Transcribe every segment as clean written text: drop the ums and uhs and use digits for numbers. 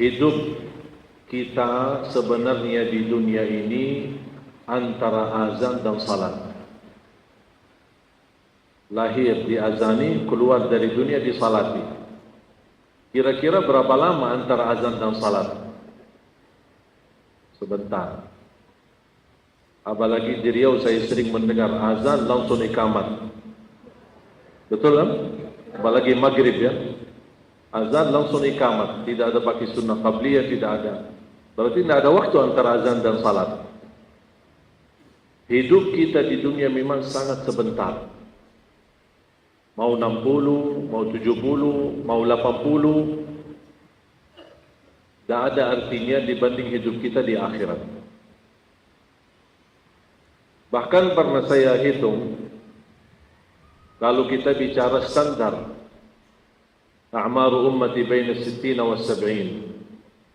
hidup kita sebenarnya di dunia ini antara azan dan salat. Lahir diazani, keluar dari dunia disalati. Kira-kira berapa lama antara azan dan salat? Sebentar. Apalagi di Riau saya sering mendengar azan langsung iqamat. Betul kan? Apalagi maghrib ya. Azan langsung iqamat, tidak ada pakai sunnah qabliyah, tidak ada. Berarti tidak ada waktu antara azan dan salat. Hidup kita di dunia memang sangat sebentar. Mau 60, mau 70, mau 80, tidak ada artinya dibanding hidup kita di akhirat. Bahkan pernah saya hitung, kalau kita bicara standar, a'maru ummati baina 60 wa 70.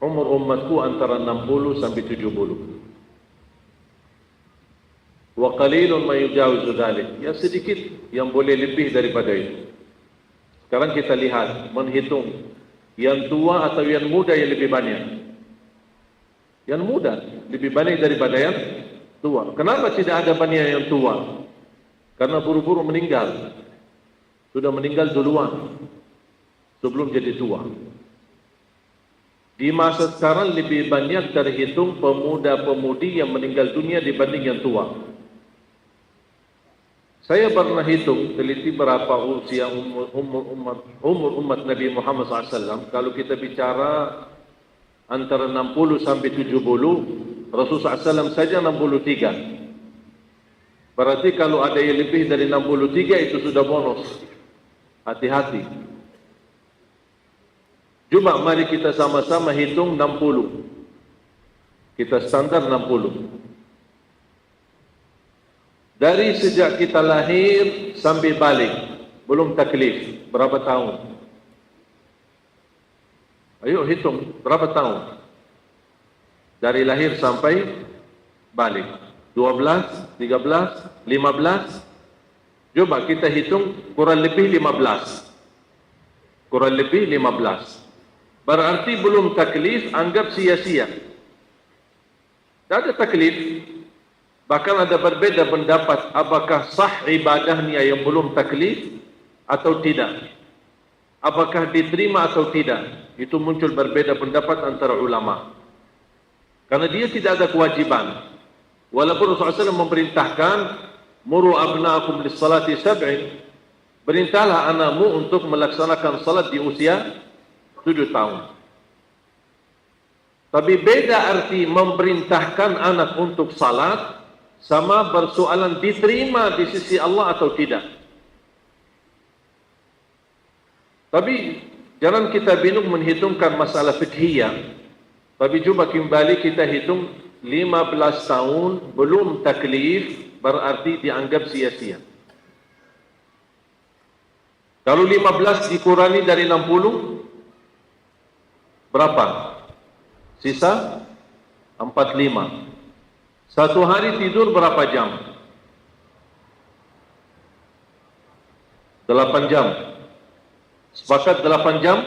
Umur umatku antara 60 sampai 70. Wa qalilun ma yujawizu dzalik. Ya sedikit yang boleh lebih daripada itu. Sekarang kita lihat, menghitung yang tua atau yang muda yang lebih banyak. Yang muda lebih banyak daripada yang tua. Kenapa tidak ada banyak yang tua? Karena buru-buru meninggal. Sudah meninggal duluan sebelum jadi tua. Di masa sekarang lebih banyak terhitung pemuda-pemudi yang meninggal dunia dibanding yang tua. Saya pernah hitung, teliti berapa usia umur umat Nabi Muhammad SAW. Kalau kita bicara antara 60 sampai 70, Rasulullah SAW saja 63. Berarti kalau ada yang lebih dari 63 itu sudah bonus. Hati-hati. Coba mari kita sama-sama hitung 60. Kita standar 60. Dari sejak kita lahir sampai balik, belum taklif, berapa tahun? Ayo hitung, berapa tahun? Dari lahir sampai balik. 12, 13, 15. Coba kita hitung kurang lebih 15. Kurang lebih 15. Berarti belum taklif, anggap sia-sia. Tidak ada taklif. Bahkan ada berbeda pendapat apakah sah ibadahnya yang belum taklif atau tidak. Apakah diterima atau tidak. Itu muncul berbeda pendapat antara ulama. Karena dia tidak ada kewajiban. Walaupun Rasulullah SAW memerintahkan muru abna'akum lis-salati sab'in, perintahlah anakmu untuk melaksanakan salat di usia 7 tahun. Tapi beda arti memerintahkan anak untuk salat sama persoalan diterima di sisi Allah atau tidak. Tapi jangan kita bingung menghitungkan masalah fiqhiyah. Tapi coba kembali kita hitung 15 tahun belum taklif berarti dianggap sia-sia. Kalau 15 dikurangi dari 60, berapa? Sisa 45. Satu hari tidur berapa jam? 8 jam. Sepakat 8 jam?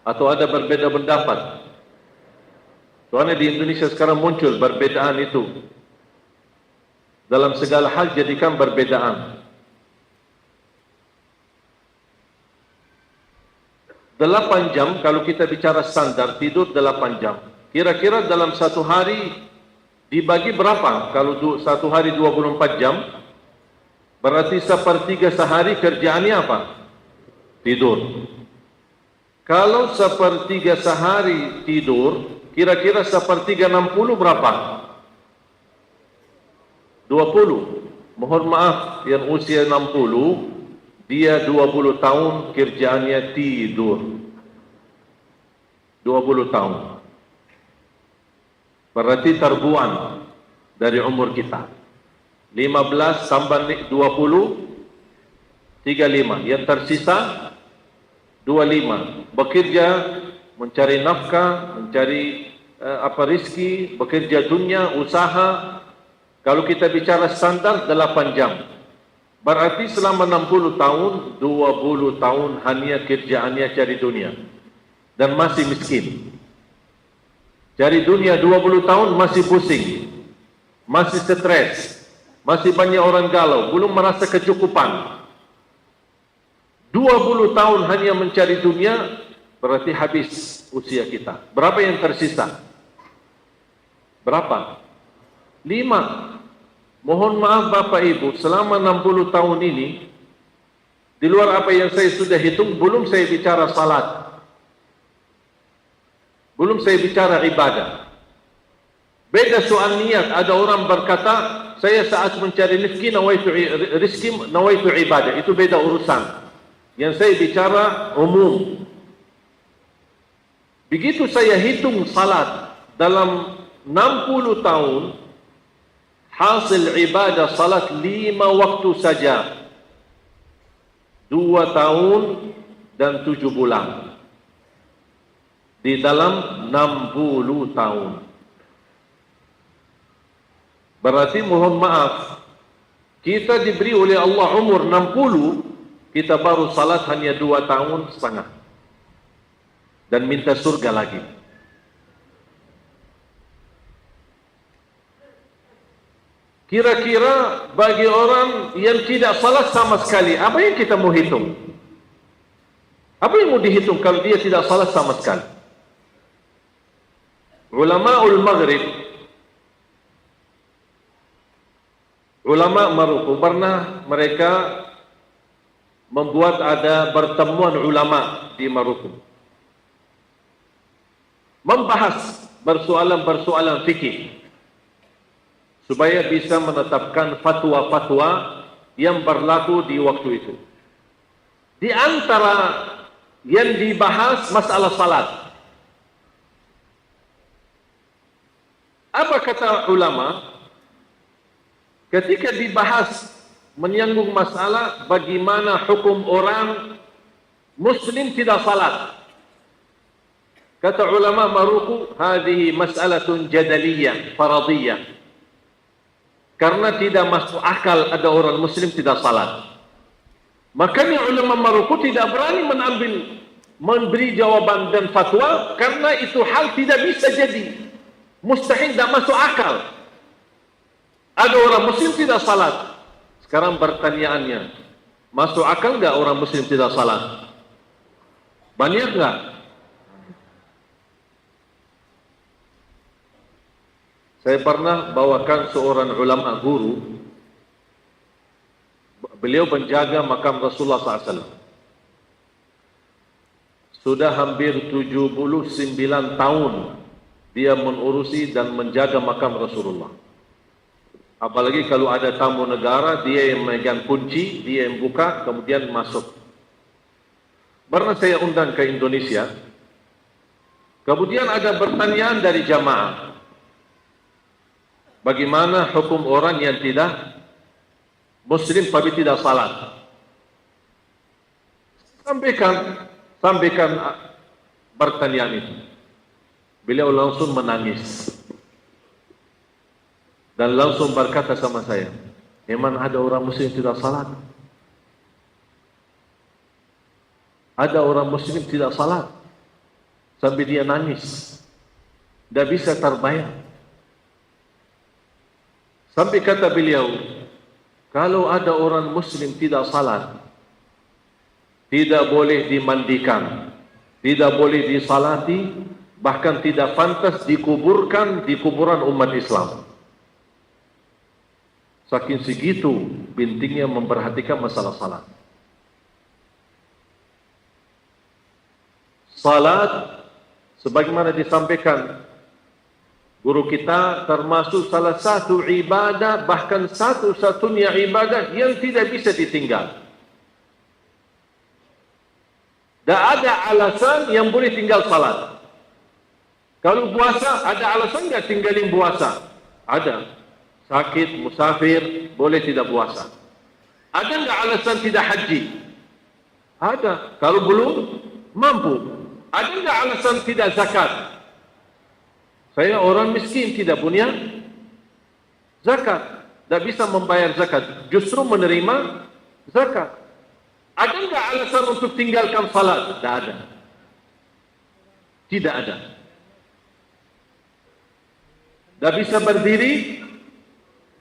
Atau ada berbeda pendapat? Soalnya di Indonesia sekarang muncul perbedaan itu. Dalam segala hal jadikan perbedaan. 8 jam, kalau kita bicara standar, tidur 8 jam. Kira-kira dalam satu hari dibagi berapa? Kalau satu hari 24 jam, berarti sepertiga sehari kerjaannya apa? Tidur. Kalau sepertiga sehari tidur, kira-kira sepertiga 60 berapa? 20. Mohon maaf, yang usia 60, dia 20 tahun kerjaannya tidur. 20 tahun. Berarti terbuang dari umur kita. 15 tambah 20, 35. Yang tersisa 25. Bekerja, mencari nafkah, mencari rizki, bekerja dunia, usaha. Kalau kita bicara standar 8 jam. Berarti selama 60 tahun, 20 tahun hanya kerjaannya cari dunia. Dan masih miskin. Cari dunia 20 tahun masih pusing, masih stres, masih banyak orang galau, belum merasa kecukupan. 20 tahun hanya mencari dunia, berarti habis usia kita. Berapa yang tersisa? Berapa? 5. Mohon maaf Bapak Ibu, selama 60 tahun ini, di luar apa yang saya sudah hitung, belum saya bicara salat, belum saya bicara ibadah. Beda soal niat. Ada orang berkata, saya saat mencari rezeki nawaitu ibadah. Itu beda urusan. Yang saya bicara umum. Begitu saya hitung salat dalam 60 tahun, hasil ibadah salat 5 waktu saja. 2 tahun dan 7 bulan. Di dalam 60 tahun. Berarti mohon maaf, kita diberi oleh Allah umur 60, kita baru salat hanya 2 tahun setengah. Dan minta surga lagi. Kira-kira bagi orang yang tidak salat sama sekali, apa yang kita mau hitung? Apa yang mau dihitung kalau dia tidak salat sama sekali? Ulama'ul Maghrib, ulama Maroko, pernah mereka membuat ada pertemuan ulama di Maroko, membahas persoalan-persoalan fikih supaya bisa menetapkan fatwa-fatwa yang berlaku di waktu itu. Di antara yang dibahas masalah salat. Apa kata ulama? Ketika dibahas menyanggung masalah bagaimana hukum orang Muslim tidak salat. Kata ulama Maroko, hadhihi mas'alatun jadaliyah, faradiyah. Karena tidak masuk akal ada orang Muslim tidak salat. Makanya ulama Maroko tidak berani memberi jawaban dan fatwa karena itu hal tidak bisa jadi. Mustahil, tidak masuk akal. Ada orang Muslim tidak salat. Sekarang pertanyaannya, masuk akal enggak orang Muslim tidak salat? Banyak enggak? Saya pernah bawakan seorang ulama guru. Beliau menjaga makam Rasulullah SAW. Sudah hampir 79 tahun dia mengurusi dan menjaga makam Rasulullah. Apalagi kalau ada tamu negara, dia yang memegang kunci, dia yang buka, kemudian masuk. Pernah saya undang ke Indonesia, kemudian ada pertanyaan dari jamaah. Bagaimana hukum orang yang tidak Muslim tapi tidak salat? Sampaikan pertanyaan itu. Beliau langsung menangis dan langsung berkata sama saya, memang ada orang Muslim tidak salat? Ada orang Muslim tidak salat? Sampai dia nangis, tidak bisa terbayang. Sampai kata beliau, kalau ada orang Muslim tidak salat, tidak boleh dimandikan, tidak boleh disalati, bahkan tidak pantas dikuburkan di kuburan umat Islam. Saking segitu pentingnya memperhatikan masalah salat. Salat, sebagaimana disampaikan guru kita, termasuk salah satu ibadah, bahkan satu-satunya ibadah yang tidak bisa ditinggal. Tak ada alasan yang boleh tinggal salat. Kalau puasa, ada alasan enggak tinggalin puasa? Ada. Sakit, musafir, boleh tidak puasa. Ada enggak alasan tidak haji? Ada. Kalau belum mampu. Ada enggak alasan tidak zakat? Saya orang miskin, tidak punya zakat, tidak bisa membayar zakat, justru menerima zakat. Ada enggak alasan untuk tinggalkan salat? Tidak ada. Tidak ada. Dah bisa berdiri,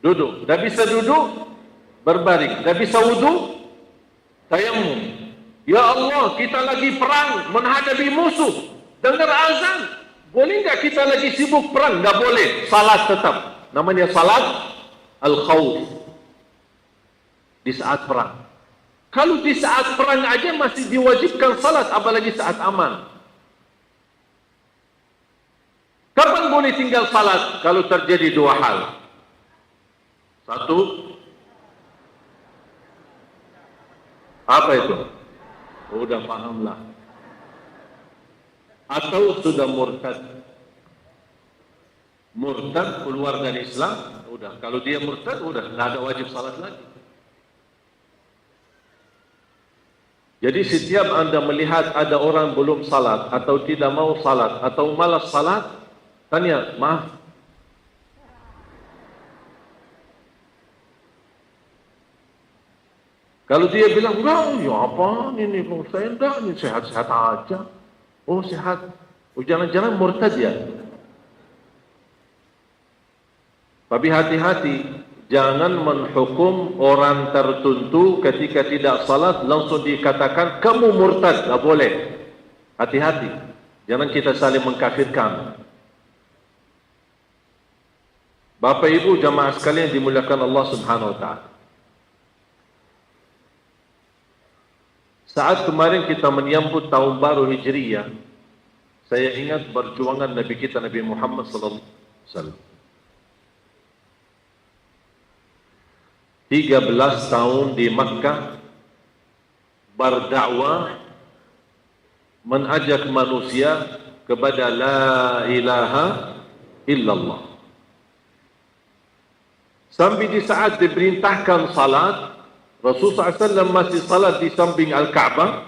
duduk. Dah bisa duduk, berbaring. Dah bisa wudu, tayamum. Ya Allah, kita lagi perang menghadapi musuh. Dengar azan. Boleh enggak kita lagi sibuk perang? Enggak boleh. Salat tetap. Namanya salat al-khawf. Di saat perang. Kalau di saat perang aja masih diwajibkan salat, apalagi saat aman. Kapan boleh tinggal salat? Kalau terjadi dua hal. Satu, apa itu? Udah pahamlah. Atau sudah murtad. Murtad keluar dari Islam, udah. Kalau dia murtad, udah nggak ada wajib salat lagi. Jadi setiap anda melihat ada orang belum salat atau tidak mau salat atau malas salat, tanya, maaf. Kalau dia bilang, enggak, ya apa ini, saya enggak, ini sehat-sehat aja. Oh sehat, oh jangan-jangan murtad ya. Tapi hati-hati, jangan menghukum orang tertentu ketika tidak salat langsung dikatakan kamu murtad, tak boleh. Hati-hati, jangan kita saling mengkafirkan. Bapak Ibu jamaah sekalian dimuliakan Allah Subhanahu wa taala. Saat kemarin kita menyambut tahun baru Hijriyah, saya ingat perjuangan Nabi kita Nabi Muhammad sallallahu alaihi wasallam. 13 tahun di Makkah berdakwah, mengajak manusia kepada la ilaha illallah. Sampai di saat diperintahkan salat, Rasulullah SAW masih salat di samping Al-Ka'bah,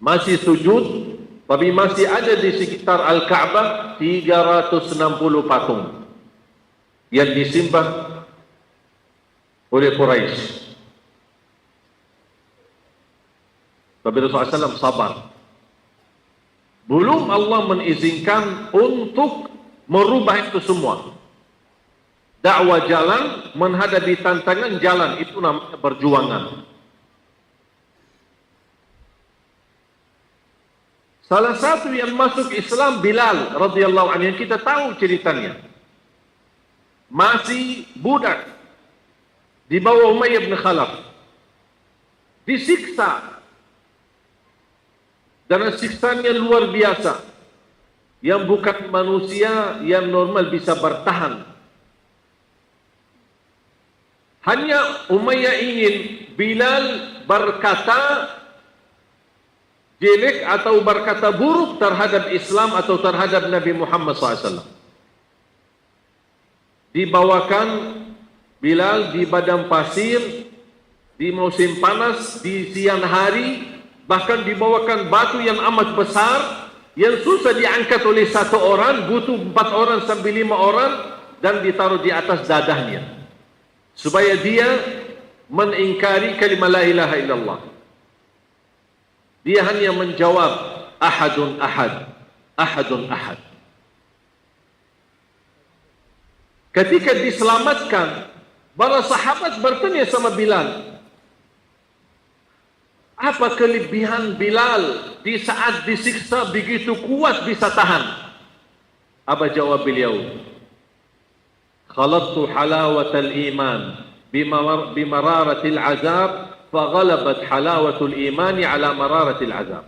masih sujud, tapi masih ada di sekitar Al-Ka'bah 360 patung yang disembah oleh Quraisy. Tapi Rasulullah SAW sabar. Belum Allah mengizinkan untuk merubah itu semua. Dakwah jalan, menghadapi tantangan jalan, itu namanya perjuangan. Salah satu yang masuk Islam Bilal radhiyallahu anhu, yang kita tahu ceritanya. Masih budak di bawah Umayyah bin Khalaf. Disiksa. Dan siksanya luar biasa. Yang bukan manusia yang normal bisa bertahan. Hanya Umayyah ingin Bilal berkata jelek atau berkata buruk terhadap Islam atau terhadap Nabi Muhammad SAW. Dibawakan Bilal di padang pasir, di musim panas, di siang hari, bahkan dibawakan batu yang amat besar, yang susah diangkat oleh satu orang, butuh 4 orang sampai 5 orang, dan ditaruh di atas dadahnya. Supaya dia mengingkari kalimat la ilaha illallah. Dia hanya menjawab ahadun ahad, ahadun ahad. Ketika diselamatkan, para sahabat bertanya sama Bilal, apa kelebihan Bilal di saat disiksa begitu kuat bisa tahan? Apa jawab beliau? Khalattu halawatal iman bimararatil azab, faghalabat halawatul imani ala mararatil azab.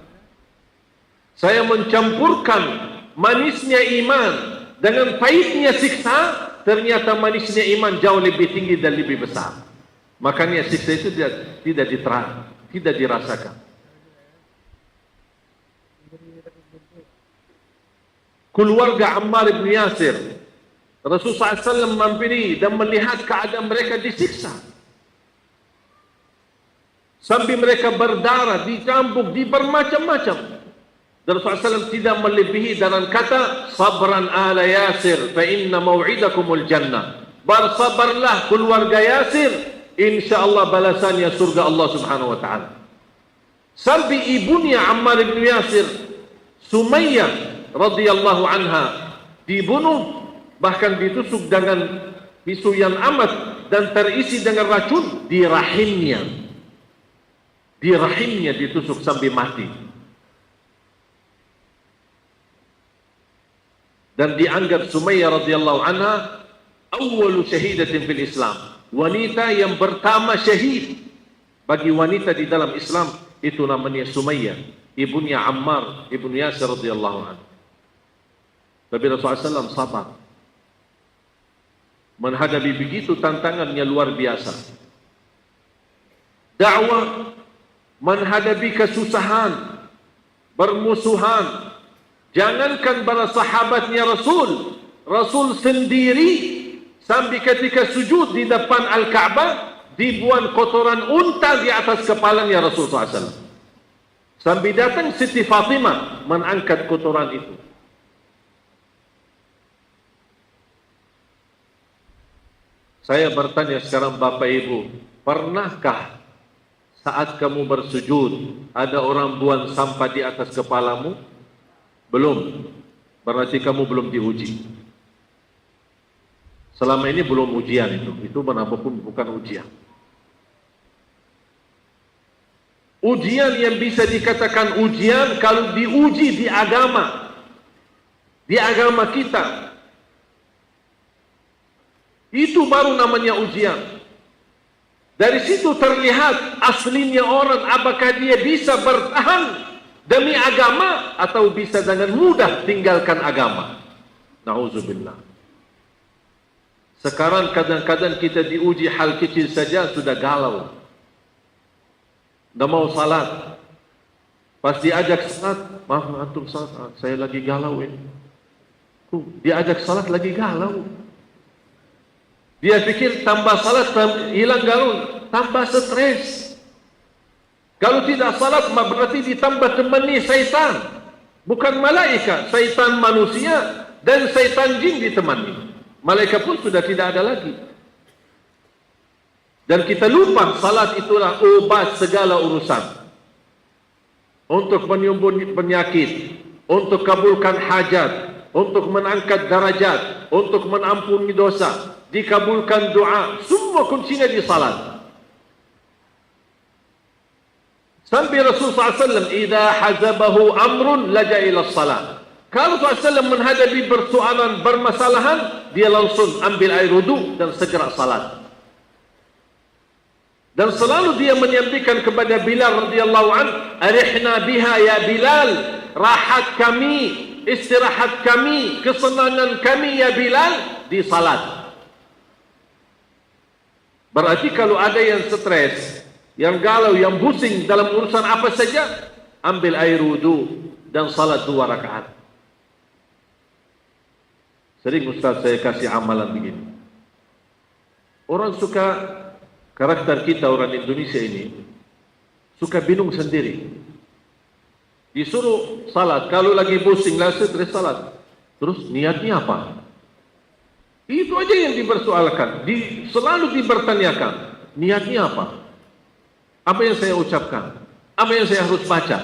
Saya mencampurkan manisnya iman dengan pahitnya siksa, ternyata manisnya iman jauh lebih tinggi dan lebih besar. Makanya siksa itu tidak dirasakan. Keluarga Ammar bin Yasir, Rasulullah SAW mampiri dan melihat keadaan mereka disiksa. Sampai mereka berdarah, dicambuk, bermacam-macam. Dan Rasulullah SAW tidak melebihi dalam kata, sabran ala Yasir, fa inna maw'idakumul jannah. Bersabarlah keluarga Yasir, insyaAllah balasannya surga Allah Subhanahu wa ta'ala. Sampai ibunya Ammar bin Yasir, Sumayyah radhiyallahu anha, dibunuh bahkan ditusuk dengan pisau yang amat dan terisi dengan racun di rahimnya. Di rahimnya ditusuk sampai mati. Dan dianggap Sumayyah radhiyallahu anha awwalu syahidatin fil Islam. Wanita yang pertama syahid bagi wanita di dalam Islam itu namanya Sumayyah, ibunya Ammar ibnu Yasir radhiyallahu anhu. Tapi Rasulullah SAW sabar menghadapi begitu tantangannya luar biasa. Dakwah menghadapi kesusahan, bermusuhan. Jangankan para sahabatnya Rasul, Rasul sendiri sampai ketika sujud di depan Al-Ka'bah dibuang kotoran unta di atas kepalanya Rasul SAW. Sampai datang Siti Fatimah mengangkat kotoran itu. Saya bertanya sekarang Bapak Ibu, pernahkah saat kamu bersujud ada orang buang sampah di atas kepalamu? Belum. Berarti kamu belum diuji. Selama ini belum ujian itu. Itu apapun bukan ujian. Ujian yang bisa dikatakan ujian kalau diuji di agama. Di agama kita. Itu baru namanya ujian. Dari situ terlihat aslinya orang, apakah dia bisa bertahan demi agama atau bisa dengan mudah tinggalkan agama. Na'udzubillah. Sekarang kadang-kadang kita diuji hal kecil saja sudah galau. Tidak mau salat. Pas diajak salat, maaf antum salat, saya lagi galau ini. Diajak salat lagi galau. Dia pikir tambah salat hilang galau, tambah stres. Kalau tidak salat berarti ditambah temani syaitan. Bukan malaikat, syaitan manusia dan syaitan jin ditemani. Malaikat pun sudah tidak ada lagi. Dan kita lupa salat itulah obat segala urusan. Untuk menyembuhkan penyakit, untuk kabulkan hajat, untuk mengangkat darajat, untuk mengampuni dosa, dikabulkan doa, semua kuncinya di salat. Sampai Rasulullah SAW, "Idza hazabahu amrun laja ila salat." Kalau Rasulullah SAW menghadapi persoalan, bermasalahan, dia langsung ambil air wudu dan segera salat. Dan selalu dia menyampaikan kepada Bilal radhiyallahu an, "Arihna biha ya Bilal." Rahat kami, istirahat kami, kesenangan kami ya Bilal di salat. Berarti kalau ada yang stres, yang galau, yang pusing dalam urusan apa saja, ambil air wudu dan salat 2 rakaat. Sering Ustaz saya kasih amalan begini. Orang suka, karakter kita orang Indonesia ini, suka bingung sendiri. Disuruh salat, kalau lagi pusing, lagi stres salat. Terus niatnya apa? Itu aja yang dipersoalkan, selalu dipertanyakan. Niatnya apa? Apa yang saya ucapkan? Apa yang saya harus baca?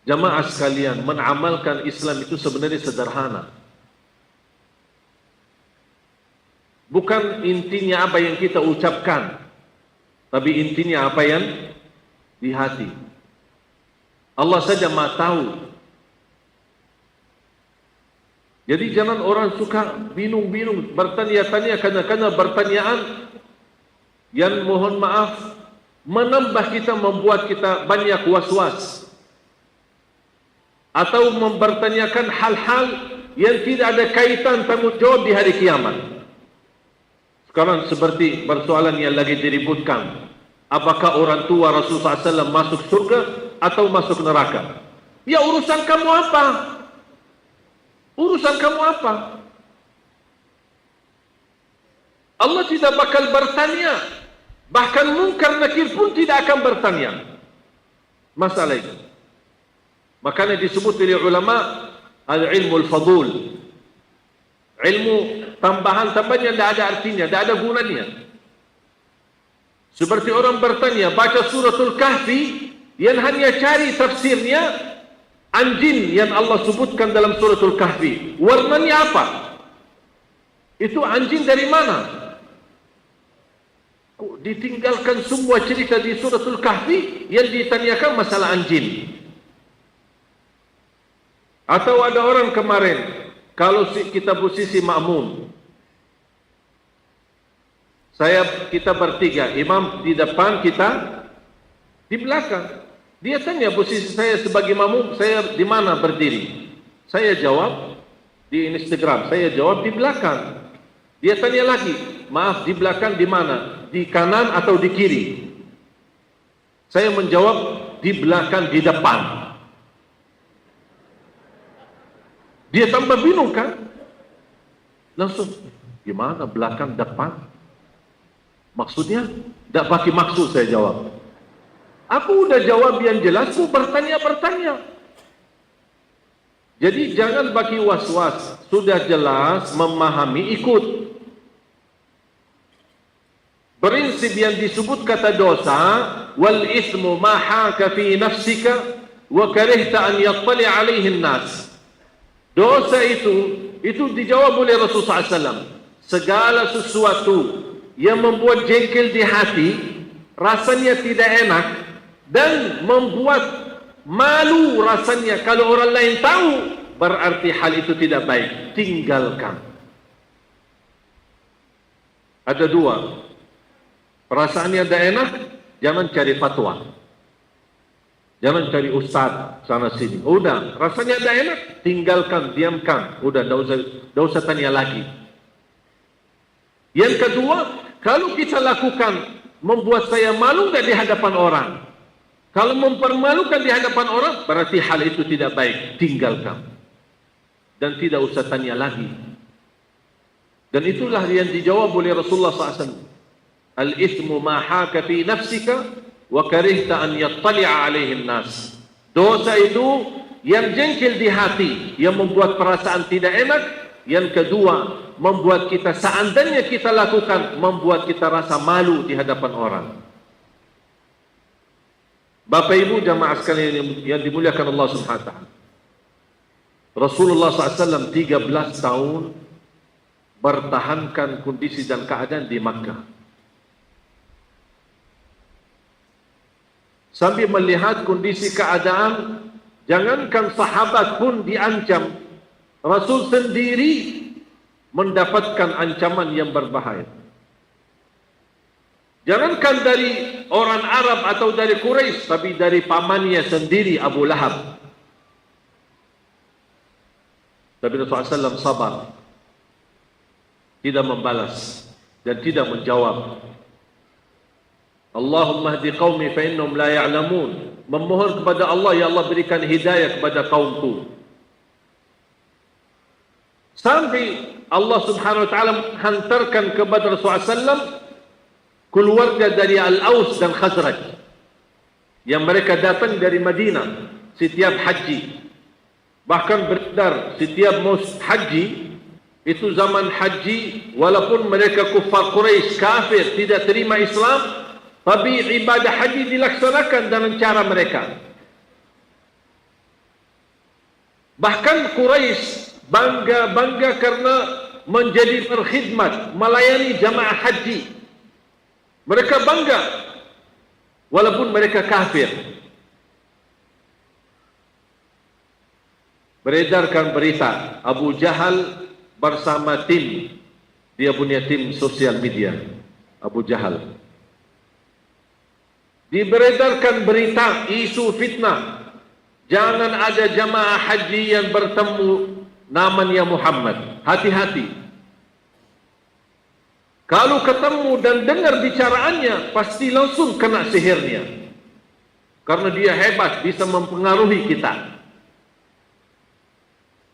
Jamaah sekalian, mengamalkan Islam itu sebenarnya sederhana. Bukan intinya apa yang kita ucapkan, tapi intinya apa yang di hati. Allah saja Maha tahu. Jadi jangan orang suka bingung-bingung, bertanya-tanya, kadang-kadang pertanyaan yang mohon maaf menambah kita, membuat kita banyak was-was, atau mempertanyakan hal-hal yang tidak ada kaitan tanggung jawab di hari kiamat. Sekarang seperti persoalan yang lagi diributkan, apakah orang tua Rasulullah SAW masuk surga atau masuk neraka? Ya urusan kamu apa? Urusan kamu apa? Allah tidak bakal bertanya. Bahkan munkar nakir pun tidak akan bertanya masalah itu. Makanya disebut oleh ulama al-ilmu al-fadul, ilmu tambahan-tambahan yang tidak ada artinya, tidak ada gunanya. Seperti orang bertanya, baca suratul Kahfi yang hanya cari tafsirnya, anjing yang Allah sebutkan dalam suratul Kahfi, warnanya apa? Itu anjing dari mana? Ditinggalkan semua cerita di suratul Kahfi yang ditanyakan masalah anjing. Atau ada orang kemarin, kalau kita posisi makmum, kita bertiga, imam di depan, kita di belakang. Dia tanya posisi saya sebagai makmum, saya di mana berdiri? Saya jawab di Instagram, saya jawab di belakang. Dia tanya lagi, maaf, di belakang di mana? Di kanan atau di kiri? Saya menjawab di belakang, di depan. Dia tambah bingung kan? Langsung, gimana belakang depan? Maksudnya? Tak pakai maksud saya jawab. Aku udah jawab yang jelas, aku bertanya-bertanya. Jadi jangan bagi was-was. Sudah jelas, memahami, ikut. Prinsip yang disebut kata dosa, wal ismu ma haka fi nafsika wa karihta an yattali alaihi nas. Dosa itu dijawab oleh Rasulullah SAW. Segala sesuatu yang membuat jengkel di hati, rasanya tidak enak, dan membuat malu rasanya kalau orang lain tahu, berarti hal itu tidak baik. Tinggalkan. Ada dua. Perasaannya tidak enak, jangan cari fatwa. Jangan cari ustaz sana sini. Udah, rasanya tidak enak, tinggalkan, diamkan. Udah, tidak usah tanya lagi. Yang kedua, kalau kita lakukan membuat saya malu tidak di hadapan orang. Kalau mempermalukan di hadapan orang, berarti hal itu tidak baik. Tinggalkan. Dan tidak usah tanya lagi. Dan itulah yang dijawab oleh Rasulullah SAW. Al-ithmu ma haka fi nafsika wa karihta an yattali'a alaihi nas. Dosa itu yang jengkel di hati, yang membuat perasaan tidak enak. Yang kedua, membuat kita seandainya kita lakukan, membuat kita rasa malu di hadapan orang. Bapak Ibu jamaah sekalian yang dimuliakan Allah Subhanahu wa taala. Rasulullah SAW 13 tahun bertahankan kondisi dan keadaan di Makkah. Sambil melihat kondisi keadaan, jangankan sahabat pun diancam, Rasul sendiri mendapatkan ancaman yang berbahaya. Jangankan dari orang Arab atau dari Quraisy, tapi dari pamannya sendiri Abu Lahab. Tapi Rasulullah SAW sabar, tidak membalas dan tidak menjawab. Allahumma hdi qaumi fa innahum la ya'lamun. Memohon kepada Allah, ya Allah berikan hidayah kepada kaumku. Sampai Allah Subhanahu wa taala hantarkan kepada Rasulullah SAW keluarga dari Al-Aus dan Khazraj yang mereka datang dari Madinah setiap haji. Bahkan beredar setiap haji, itu zaman haji, walaupun mereka kufar Quraisy, kafir, tidak terima Islam, tapi ibadah haji dilaksanakan dengan cara mereka. Bahkan Quraisy bangga karena menjadi berkhidmat, melayani jamaah haji. Mereka bangga walaupun mereka kafir. Beredarkan berita Abu Jahal bersama tim, dia punya tim sosial media, Abu Jahal. Diberedarkan berita isu fitnah, jangan ada jamaah haji yang bertemu namanya Muhammad. Hati-hati. Kalau ketemu dan dengar bicaraannya, pasti langsung kena sihirnya. Karena dia hebat, bisa mempengaruhi kita.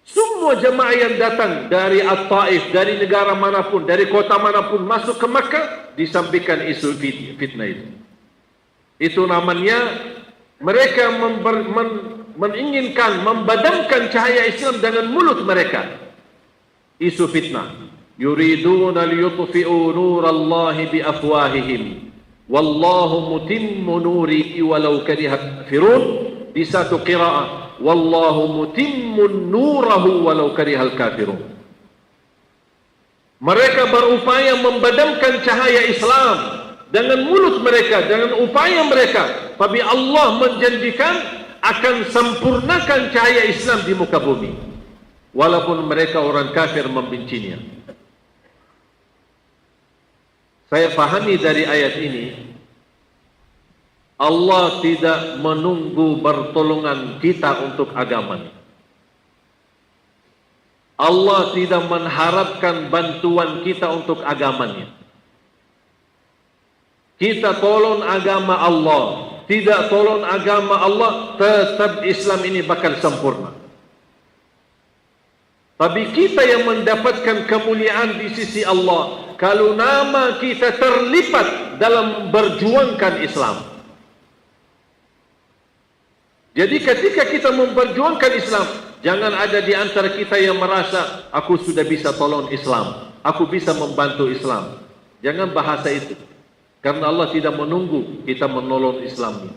Semua jemaah yang datang dari At-Taif, dari negara manapun, dari kota manapun masuk ke Makkah, disampaikan isu fitnah itu. Itu namanya mereka menginginkan membadamkan cahaya Islam dengan mulut mereka. Isu fitnah. Yuriduna liyutfi'u nurallahi biafwahihim wallahu mutimmu nurihi walau karihat kafirun. Di satu qiraah, wallahu mutimmun nurahu walau karihal kafirun. Mereka berupaya memadamkan cahaya Islam dengan mulut mereka, dengan upaya mereka, tapi Allah menjanjikan akan sempurnakan cahaya Islam di muka bumi, walaupun mereka orang kafir membencinya. Saya pahami dari ayat ini, Allah tidak menunggu pertolongan kita untuk agamanya. Allah tidak mengharapkan bantuan kita untuk agamanya. Kita tolong agama Allah, tidak tolong agama Allah, tetap Islam ini bakal sempurna. Tapi kita yang mendapatkan kemuliaan di sisi Allah kalau nama kita terlibat dalam berjuangkan Islam. Jadi ketika kita memperjuangkan Islam, jangan ada di antara kita yang merasa aku sudah bisa tolong Islam, aku bisa membantu Islam. Jangan bahasa itu, karena Allah tidak menunggu kita menolong Islamnya.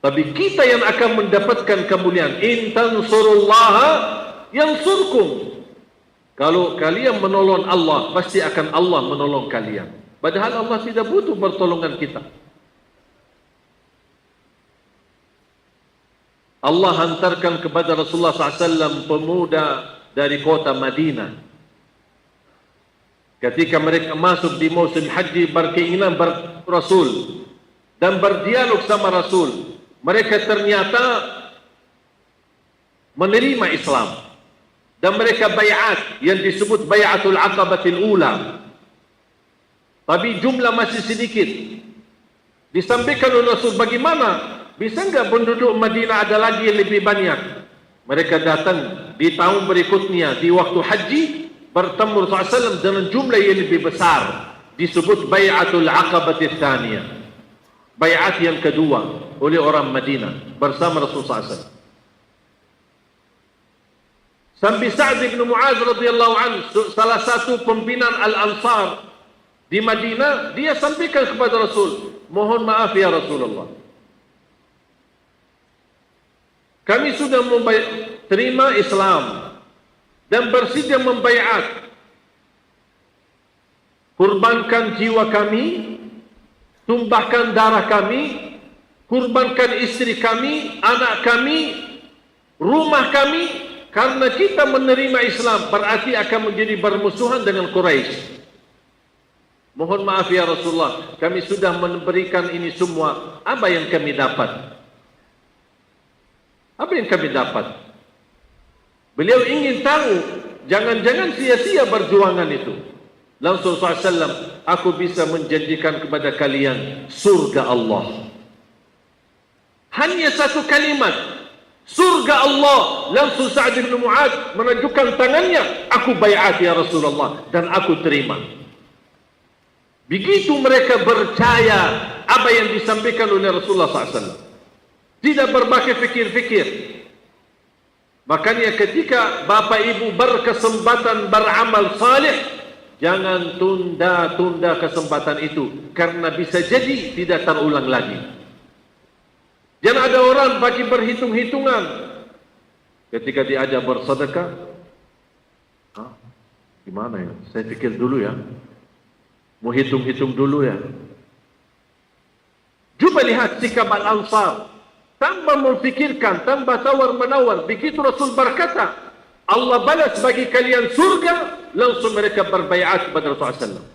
Tapi kita yang akan mendapatkan kemuliaan. In tansurullaha yansurkum. Kalau kalian menolong Allah, pasti akan Allah menolong kalian. Padahal Allah tidak butuh pertolongan kita. Allah hantarkan kepada Rasulullah SAW pemuda dari kota Madinah. Ketika mereka masuk di musim haji, berkeinginan Rasul dan berdialog sama Rasul, mereka ternyata menerima Islam dan mereka bayat yang disebut bayatul aqabatil ula. Tapi jumlah masih sedikit. Disampaikan oleh Rasul, bagaimana? Bisa enggak penduduk Madinah ada lagi yang lebih banyak? Mereka datang di tahun berikutnya di waktu haji, bertemu Rasulullah SAW dengan jumlah yang lebih besar, disebut bayatul aqabatil tsaniyah, bayat yang kedua oleh orang Madinah bersama Rasulullah SAW. Sampai Sa'd bin Mu'adz radhiyallahu anhu, salah satu pimpinan Al-Ansar di Madinah, dia sampaikan kepada Rasul, mohon maaf ya Rasulullah, kami sudah terima Islam dan bersedia membaiat, kurbankan jiwa kami, tumpahkan darah kami, kurbankan istri kami, anak kami, rumah kami, karena kita menerima Islam berarti akan menjadi bermusuhan dengan Quraisy. Mohon maaf ya Rasulullah, kami sudah memberikan ini semua, apa yang kami dapat? Apa yang kami dapat? Beliau ingin tahu, jangan-jangan sia-sia perjuangan itu. Langsung SAW, aku bisa menjanjikan kepada kalian surga Allah. Hanya satu kalimat, surga Allah. Langsung Sa'd bin Mu'adz menunjukkan tangannya, aku baiat ya Rasulullah, dan aku terima. Begitu mereka percaya apa yang disampaikan oleh Rasulullah SAW. Tidak berbagai fikir-fikir. Makanya ketika Bapak Ibu berkesempatan beramal saleh, jangan tunda-tunda kesempatan itu, karena bisa jadi tidak terulang lagi. Jangan ada orang bagi berhitung-hitungan. Ketika diajak bersedekah, gimana ya? Saya pikir dulu ya. Mau hitung-hitung dulu ya. Coba lihat sikap Al-Ansar. Tanpa memfikirkan, tanpa tawar-menawar, begitu Rasul berkata, Allah balas bagi kalian surga, langsung mereka berbaiat kepada Rasulullah SAW.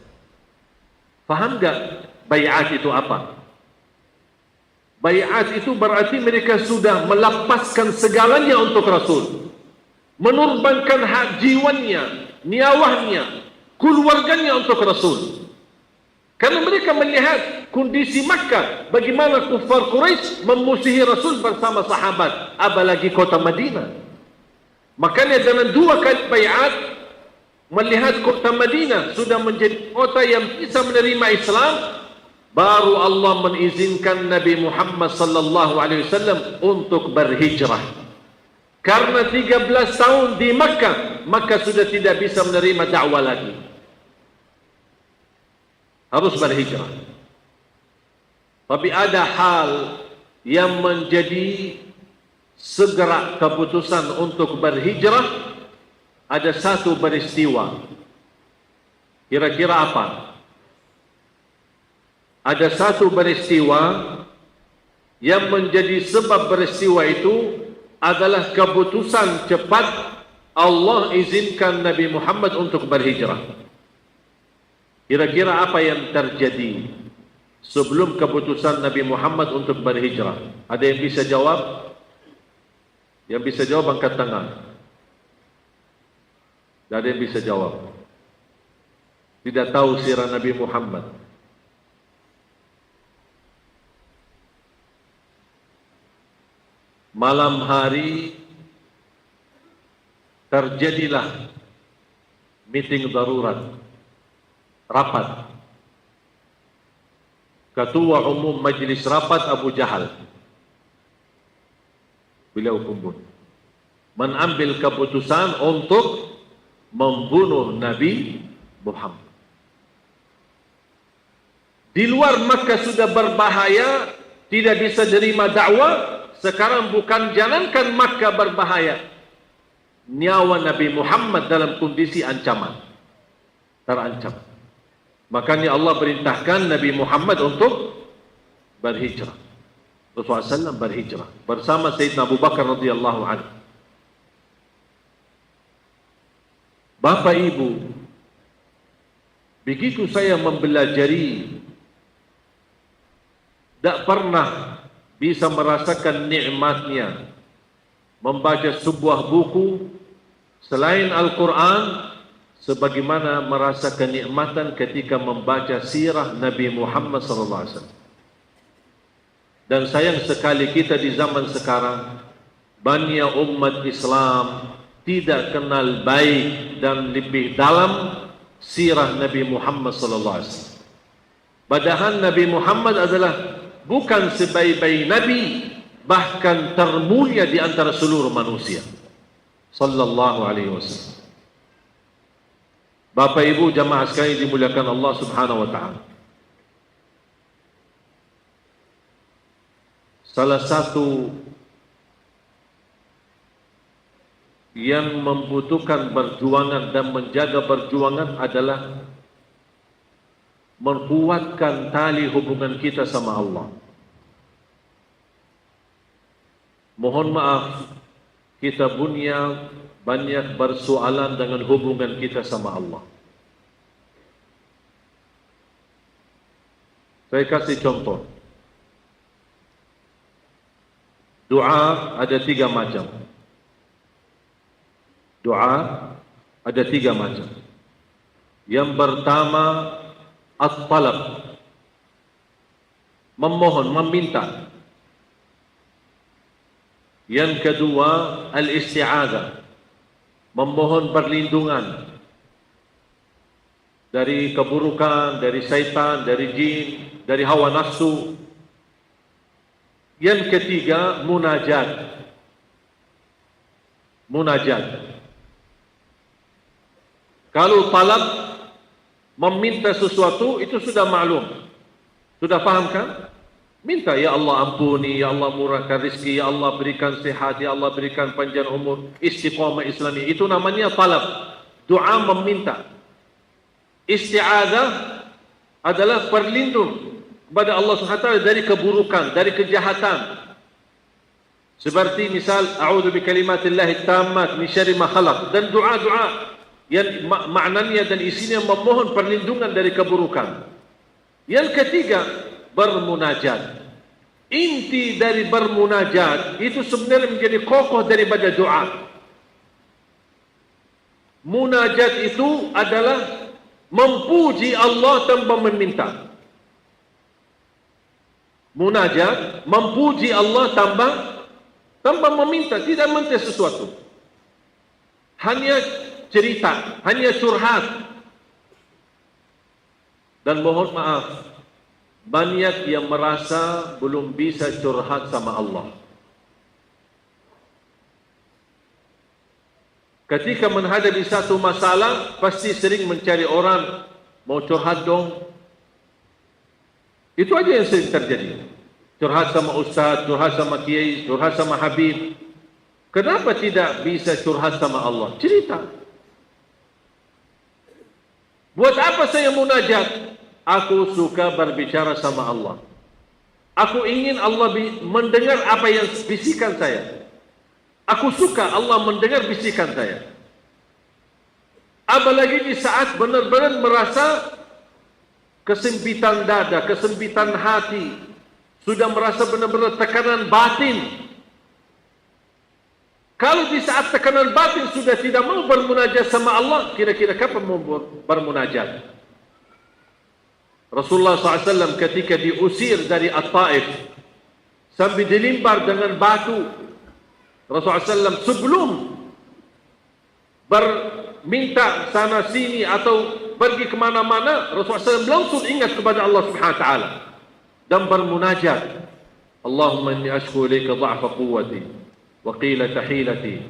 Faham tak baiat itu apa? Baiat itu berarti mereka sudah melepaskan segalanya untuk Rasul, menurbankan hak jiwanya, nyawanya, keluarganya untuk Rasul. Karena mereka melihat kondisi Makkah, bagaimana kufar Quraisy memusuhi Rasul bersama sahabat, apalagi kota Madinah. Makanya dengan dua kali baiat, melihat kota Madinah sudah menjadi kota yang bisa menerima Islam, baru Allah mengizinkan Nabi Muhammad sallallahu alaihi wasallam untuk berhijrah. Karena 13 tahun di Makkah, maka sudah tidak bisa menerima dakwah lagi. Harus berhijrah. Tapi ada hal yang menjadi segera keputusan untuk berhijrah, ada satu peristiwa. Kira-kira apa? Ada satu peristiwa yang menjadi sebab peristiwa itu adalah keputusan cepat Allah izinkan Nabi Muhammad untuk berhijrah. Kira-kira apa yang terjadi sebelum keputusan Nabi Muhammad untuk berhijrah? Ada yang bisa jawab? Yang bisa jawab angkat tangan. Tidak ada yang bisa jawab. Tidak tahu sirah Nabi Muhammad. Malam hari terjadilah meeting darurat, rapat. Ketua Umum Majlis Rapat Abu Jahal, beliau kumpul mengambil keputusan untuk membunuh Nabi Muhammad. Di luar Makkah sudah berbahaya, tidak bisa terima dakwah. Sekarang bukan jangankan Makkah berbahaya, nyawa Nabi Muhammad dalam kondisi ancaman, terancam. Makanya Allah perintahkan Nabi Muhammad untuk berhijrah. Rasulullah SAW berhijrah bersama Sayyidina Abu Bakar radhiyallahu anhu. Bapak Ibu, begitu saya mempelajari, tak pernah bisa merasakan nikmatnya membaca sebuah buku selain Al-Quran sebagaimana merasa kenikmatan ketika membaca sirah Nabi Muhammad SAW. Dan sayang sekali kita di zaman sekarang, banyak umat Islam tidak kenal baik dan lebih dalam sirah Nabi Muhammad SAW. Padahal Nabi Muhammad adalah bukan sebaik-baik Nabi, bahkan termulia di antara seluruh manusia. Sallallahu alaihi wasallam. Bapak Ibu jamaah sekalian dimuliakan Allah Subhanahu wa taala. Salah satu yang membutuhkan perjuangan dan menjaga perjuangan adalah menguatkan tali hubungan kita sama Allah. Mohon maaf, kita punya banyak persoalan dengan hubungan kita sama Allah. Saya kasih contoh. Doa ada 3 macam. Doa ada 3 macam. Yang pertama, at-talab, memohon, meminta. Yang kedua, al-isti'adzah, memohon perlindungan dari keburukan, dari syaitan, dari jin, dari hawa nafsu. Yang ketiga, munajat. Munajat. Kalau talab, meminta sesuatu, itu sudah maklum. Sudah faham kan? Minta, ya Allah ampuni, ya Allah murahkan rezeki, ya Allah berikan sehat, ya Allah berikan panjang umur, istiqamah Islami. Itu namanya talab. Doa meminta. Isti'adzah adalah perlindung kepada Allah SWT dari keburukan, dari kejahatan. Seperti misal, a'udzu bikalimatillahi tammat min syarri ma khalaq. Dan doa-doa yang maknanya dan isinya memohon perlindungan dari keburukan. Yang ketiga, bermunajat. Inti dari bermunajat itu sebenarnya menjadi kokoh daripada doa. Munajat itu adalah memuji Allah tanpa meminta. Munajat, memuji Allah tanpa meminta, tidak minta sesuatu. Hanya cerita, hanya curhat. Dan mohon maaf, banyak yang merasa belum bisa curhat sama Allah. Ketika menghadapi satu masalah, pasti sering mencari orang, mau curhat dong. Itu aja yang sering terjadi. Curhat sama ustaz, curhat sama kiai, curhat sama habib. Kenapa tidak bisa curhat sama Allah? Cerita. Buat apa saya munajat? Aku suka berbicara sama Allah. Aku ingin Allah mendengar apa yang bisikan saya. Aku suka Allah mendengar bisikan saya. Apalagi di saat benar-benar merasa kesempitan dada, kesempitan hati, sudah merasa benar-benar tekanan batin. Kalau di saat tekanan batin sudah tidak mau bermunajat sama Allah, kira-kira kapan mau bermunajat? Rasulullah SAW ketika diusir dari At-Taif sambil dilimbar dengan batu, Rasulullah SAW sebelum berminta sana sini atau pergi kemana-mana, Rasulullah SAW langsung ingat kepada Allah Subhanahu Wa Taala dan bermunajat. Allahumma inni ashku ilaika dha'fa quwwati وقيلة حيلتي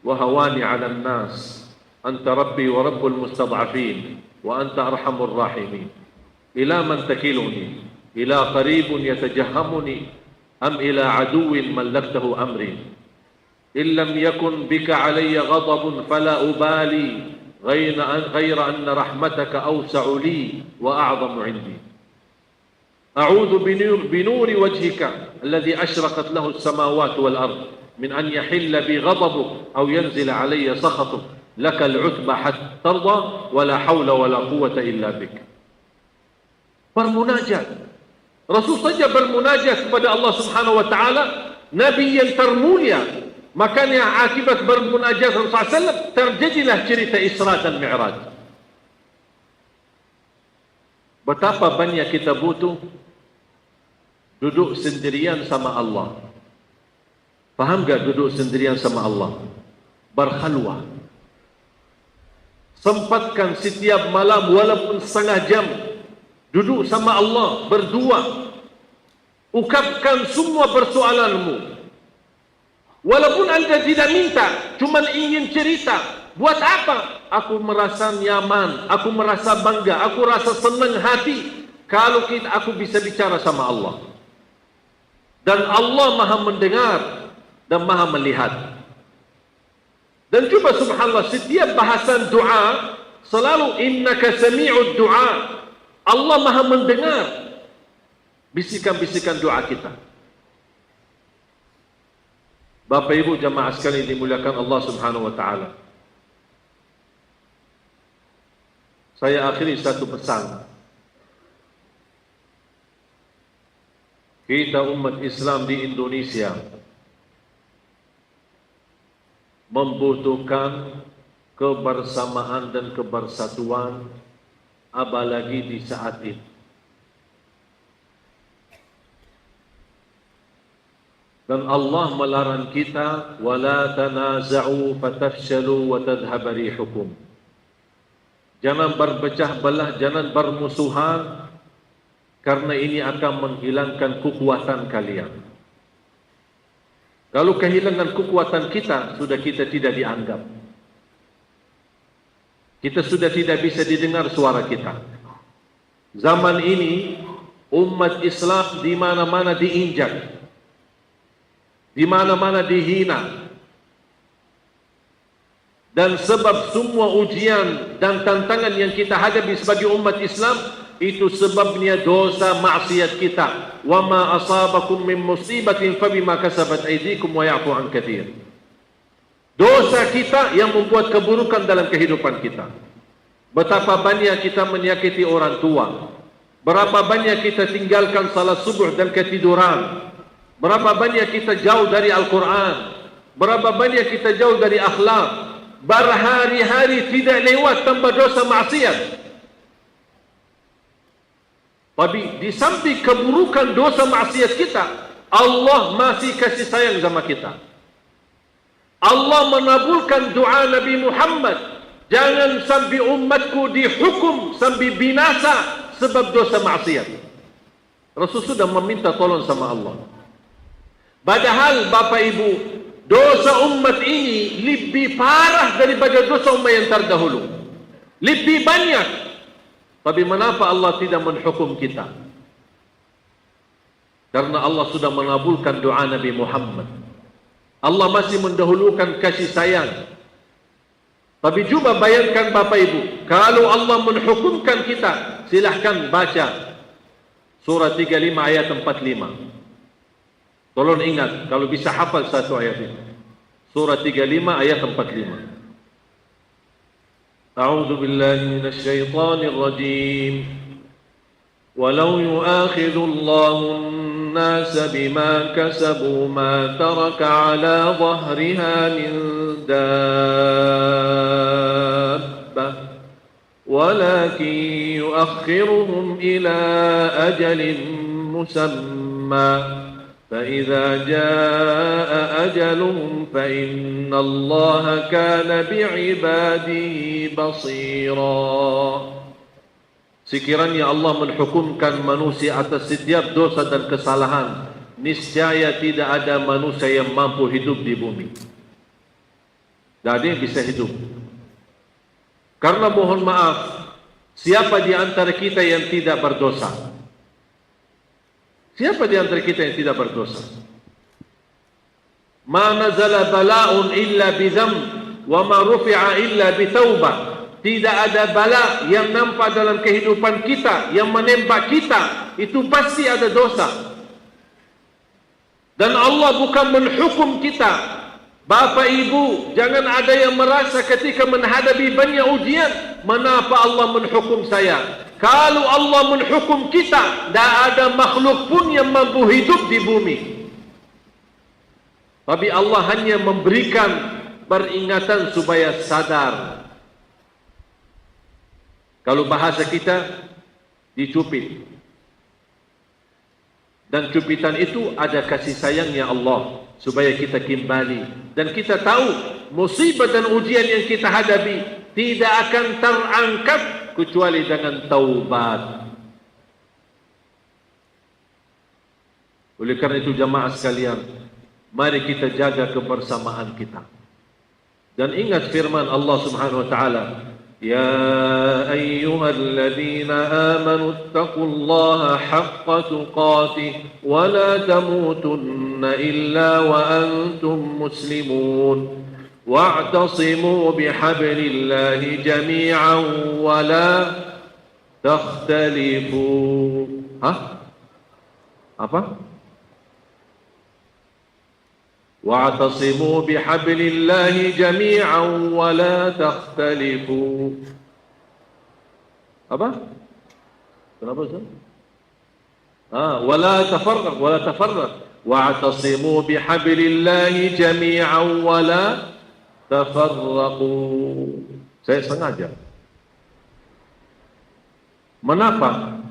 وهواني على الناس أنت ربي ورب المستضعفين وأنت أرحم الراحمين إلى من تكلني إلى قريب يتجهمني أم إلى عدو ملكته أمري إن لم يكن بك علي غضب فلا أبالي غير أن رحمتك أوسع لي وأعظم عندي أعوذ بنور وجهك الذي أشرقت له السماوات والأرض من أن يحل بي غضبك أو ينزل علي سخطك لك العتبى حتى ترضى ولا حول ولا قوة إلا بك. Bermunajat. Rasul saja bermunajat kepada Allah Subhanahu Wa Taala, Nabi yang termulia. Makanya akibat bermunajat Rasulullah SAW terjadilah cerita Isra dan Mi'raj. Betapa banyak kita butuh duduk sendirian sama Allah. Faham gak duduk sendirian sama Allah? Berkhalwah. Sempatkan setiap malam walaupun setengah jam duduk sama Allah, berdua. Ungkapkan semua persoalanmu. Walaupun anda tidak minta, cuma ingin cerita. Buat apa? Aku merasa nyaman, aku merasa bangga, aku rasa senang hati kalau aku bisa bicara sama Allah. Dan Allah Maha mendengar dan Maha melihat. Dan coba subhanallah, setiap bahasan doa selalu innaka sami'ud doa. Allah Maha mendengar bisikan-bisikan doa kita. Bapak Ibu jamaah sekalian dimuliakan Allah Subhanahu Wa Taala. Saya akhiri satu pesan. Kita umat Islam di Indonesia membutuhkan kebersamaan dan kebersatuan, apalagi di saat ini. Dan Allah melarang kita, wala tanaza'u fatafshalu wa tadhhab rihukum. Jangan berpecah belah, jangan bermusuhan, karena ini akan menghilangkan kekuatan kalian. Kalau kehilangan kekuatan kita, sudah kita tidak dianggap. Kita sudah tidak bisa didengar suara kita. Zaman ini, umat Islam di mana-mana diinjak, di mana-mana dihina. Dan sebab semua ujian dan tantangan yang kita hadapi sebagai umat Islam, itu sebabnya dosa maksiat kita. Wa ma asabakum min musibatin fabima kasabat aydikum wa ya'fu an katsir. Dosa kita yang membuat keburukan dalam kehidupan kita. Betapa banyak kita menyakiti orang tua. Berapa banyak kita tinggalkan salat subuh dan ketiduran. Berapa banyak kita jauh dari Al-Quran. Berapa banyak kita jauh dari akhlak. Berhari-hari tidak lewat tanpa dosa maksiat. Tapi di samping keburukan dosa maksiat kita, Allah masih kasih sayang sama kita. Allah menabulkan doa Nabi Muhammad, jangan sampai umatku dihukum sampai binasa sebab dosa maksiat. Rasul sudah meminta tolong sama Allah. Padahal Bapak Ibu, dosa umat ini lebih parah daripada dosa umat yang terdahulu. Lebih banyak. Tapi mengapa Allah tidak menghukum kita? Karena Allah sudah mengabulkan doa Nabi Muhammad. Allah masih mendahulukan kasih sayang. Tapi cuba bayangkan Bapak Ibu, kalau Allah menghukumkan kita, silahkan baca surah 35 ayat 45. Tolong ingat, kalau bisa hafal satu ayat ini. Surah 35 ayat 45. A'udzu billahi minasy syaithanir rajim. Walau yu'akhidhu Allahu an-nasa bima kasabu ma taraka 'ala dhahriha min dabbah walakin yu'akhiruhum ila ajalin musamma فإذا جاء أجلهم فإن الله كان بعباده بصيرا. Sekiranya Allah menghukumkan manusia atas setiap dosa dan kesalahan, niscaya tidak ada manusia yang mampu hidup di bumi. Tidak ada yang bisa hidup. Karena mohon maaf, siapa di antara kita yang tidak berdosa? Siapa di antara kita yang tidak berdosa? Ma nazala bala'un illa bidham wa ma rufi'a illa bitaubah. Tidak ada bala yang nampak dalam kehidupan kita, yang menembak kita, itu pasti ada dosa. Dan Allah bukan menghukum kita. Bapak Ibu, jangan ada yang merasa ketika menghadapi banyak ujian, mengapa Allah menghukum saya? Kalau Allah menghukum kita, tidak ada makhluk pun yang mampu hidup di bumi. Tapi Allah hanya memberikan peringatan supaya sadar. Kalau bahasa kita, dicupit. Dan cupitan itu ada kasih sayangnya Allah, supaya kita kembali. Dan kita tahu, musibah dan ujian yang kita hadapi tidak akan terangkat kecuali dengan taubat. Oleh karena itu jamaah sekalian, mari kita jaga kebersamaan kita. Dan ingat firman Allah Subhanahu wa taala, ya ayyuhalladzina amanu taqullaha haqqa tuqatih wa la tamutunna illa wa antum muslimun. واعتصموا بحبل الله جميعا ولا تختلفوا. Apa? واعتصموا بحبل الله جميعا ولا تختلفوا. Apa? Kenapa Ustaz? ولا تفرق واعتصموا بحبل الله جميعا ولا tafarraqu. Saya sengaja. Mengapa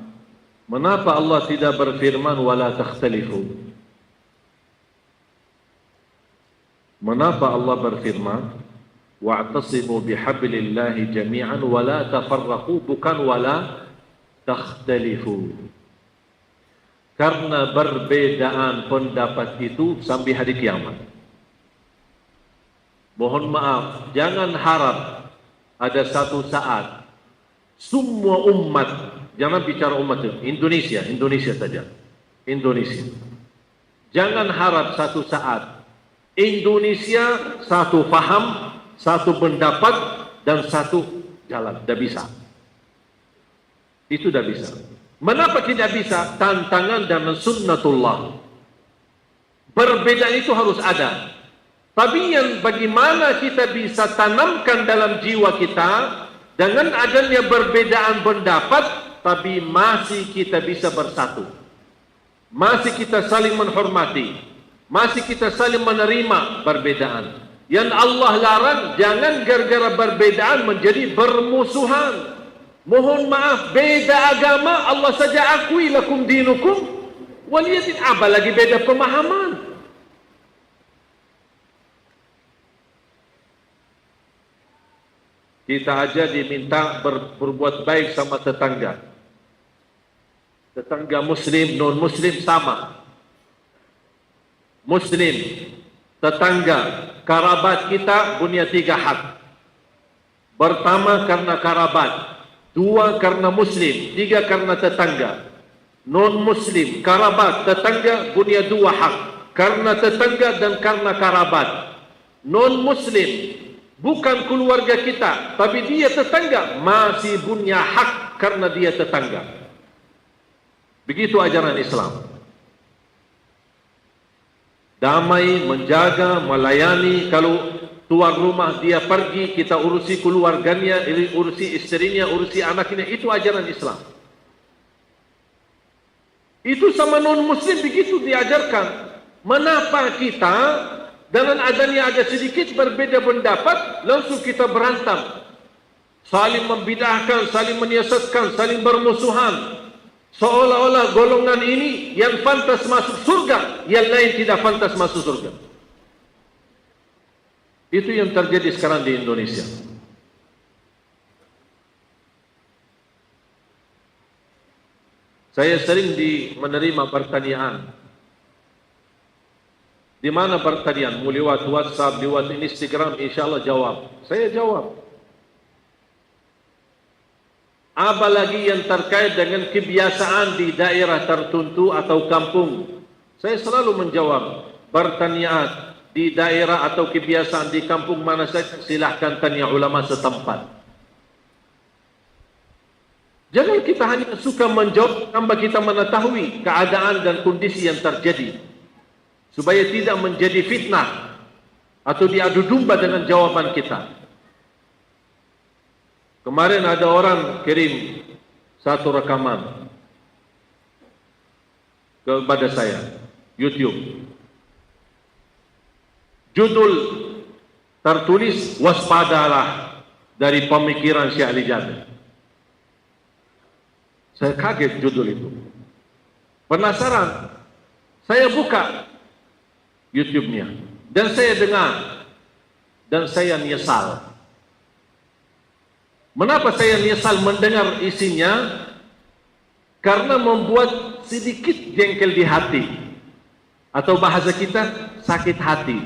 Allah tidak berfirman wala takhtalifu? Mengapa Allah berfirman wa'tasimu bihablillahi jami'an wala tafarraqu, bukan wala takhtalifu? Karena perbedaan pendapat itu sampai hari kiamat. Mohon maaf, jangan harap ada satu saat semua umat, jangan bicara umat Indonesia saja. Indonesia. Jangan harap satu saat Indonesia satu faham, satu pendapat dan satu jalan. Tidak bisa. Itu tidak bisa. Mengapa tidak bisa? Tantangan dan sunnatullah. Perbedaan itu harus ada. Tapi yang bagaimana kita bisa tanamkan dalam jiwa kita dengan adanya perbedaan pendapat, tapi masih kita bisa bersatu. Masih kita saling menghormati. Masih kita saling menerima perbedaan. Yang Allah larang, jangan gara-gara perbedaan menjadi bermusuhan. Mohon maaf, beda agama Allah saja akui lakum dinukum waliyadin, apalagi beda pemahaman. Kita aja diminta berbuat baik sama tetangga. Tetangga muslim, non-muslim sama. Muslim, tetangga, kerabat kita punya 3 hak. Pertama karena kerabat, 2 karena muslim, 3 karena tetangga. Non-muslim, kerabat, tetangga punya 2 hak. karena tetangga dan karena kerabat. Non-Muslim, bukan keluarga kita, tapi dia tetangga, masih punya hak karena dia tetangga. Begitu ajaran Islam. Damai, menjaga, melayani. Kalau tuan rumah dia pergi, kita urusi keluarganya, urusi istrinya, urusi anaknya. Itu ajaran Islam. Itu sama non-Muslim begitu diajarkan. Mengapa kita dengan adanya ada sedikit berbeza pendapat, langsung kita berantem, saling membidahkan, saling menyiasatkan, saling bermusuhan, seolah-olah golongan ini yang pantas masuk surga, yang lain tidak pantas masuk surga. Itu yang terjadi sekarang di Indonesia. Saya sering menerima pertanyaan. Di mana pertanyaan? Mau lewat WhatsApp, lewat Instagram, insyaAllah jawab. Saya jawab. Apalagi yang terkait dengan kebiasaan di daerah tertentu atau kampung. Saya selalu menjawab pertanyaan di daerah atau kebiasaan di kampung mana saja, silahkan tanya ulama setempat. Jangan kita hanya suka menjawab tanpa kita mengetahui keadaan dan kondisi yang terjadi, supaya tidak menjadi fitnah atau diadu domba dengan jawaban kita. Kemarin ada orang kirim satu rekaman kepada saya, YouTube. Judul tertulis, waspadalah dari pemikiran Syekh Ali Jabir. Saya kaget judul itu. Penasaran, saya buka YouTube-nya dan saya dengar dan saya nyesal. Mengapa saya nyesal mendengar isinya? Karena membuat sedikit jengkel di hati, atau bahasa kita sakit hati.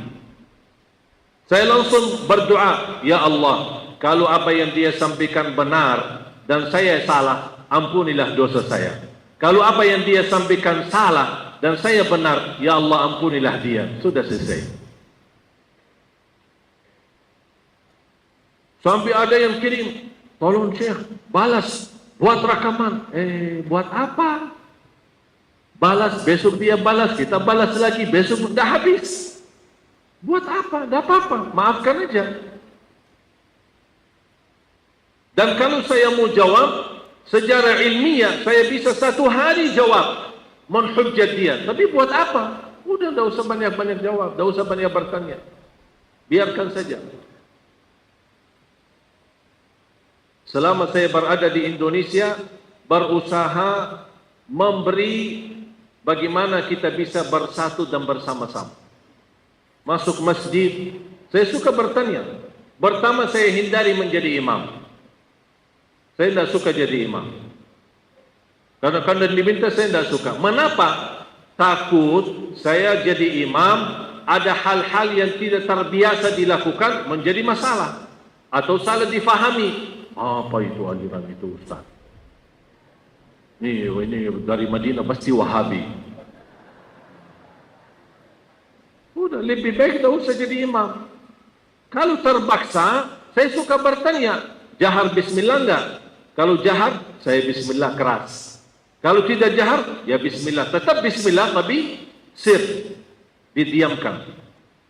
Saya langsung berdoa, ya Allah, kalau apa yang dia sampaikan benar dan saya salah, ampunilah dosa saya. Kalau apa yang dia sampaikan salah dan saya benar, ya Allah ampunilah dia. Sudah selesai. Sampai ada yang kirim, tolong Syekh, balas, buat rekaman. Buat apa? Balas, besok dia balas, kita balas lagi, besok udah habis. Buat apa? Tidak apa-apa, maafkan aja. Dan kalau saya mau jawab secara ilmiah, saya bisa 1 hari jawab, menhujjat dia. Tapi buat apa? Udah, tidak usah banyak-banyak jawab, tidak usah banyak bertanya. Biarkan saja. Selama saya berada di Indonesia, berusaha memberi bagaimana kita bisa bersatu dan bersama-sama. Masuk masjid, saya suka bertanya. Pertama, saya hindari menjadi imam. Saya tidak suka jadi imam. Karena diminta, saya tidak suka. Mengapa? Takut saya jadi imam, ada hal-hal yang tidak terbiasa dilakukan menjadi masalah atau salah difahami. Apa itu aliran itu, Ustaz? Ini dari Madinah pasti Wahabi. Udah, lebih baik tidak usah jadi imam. Kalau terpaksa, saya suka bertanya, jahar bismillah enggak? Kalau jahar, saya bismillah keras. Kalau tidak jahar, ya bismillah. Tetap bismillah, tapi sir, didiamkan.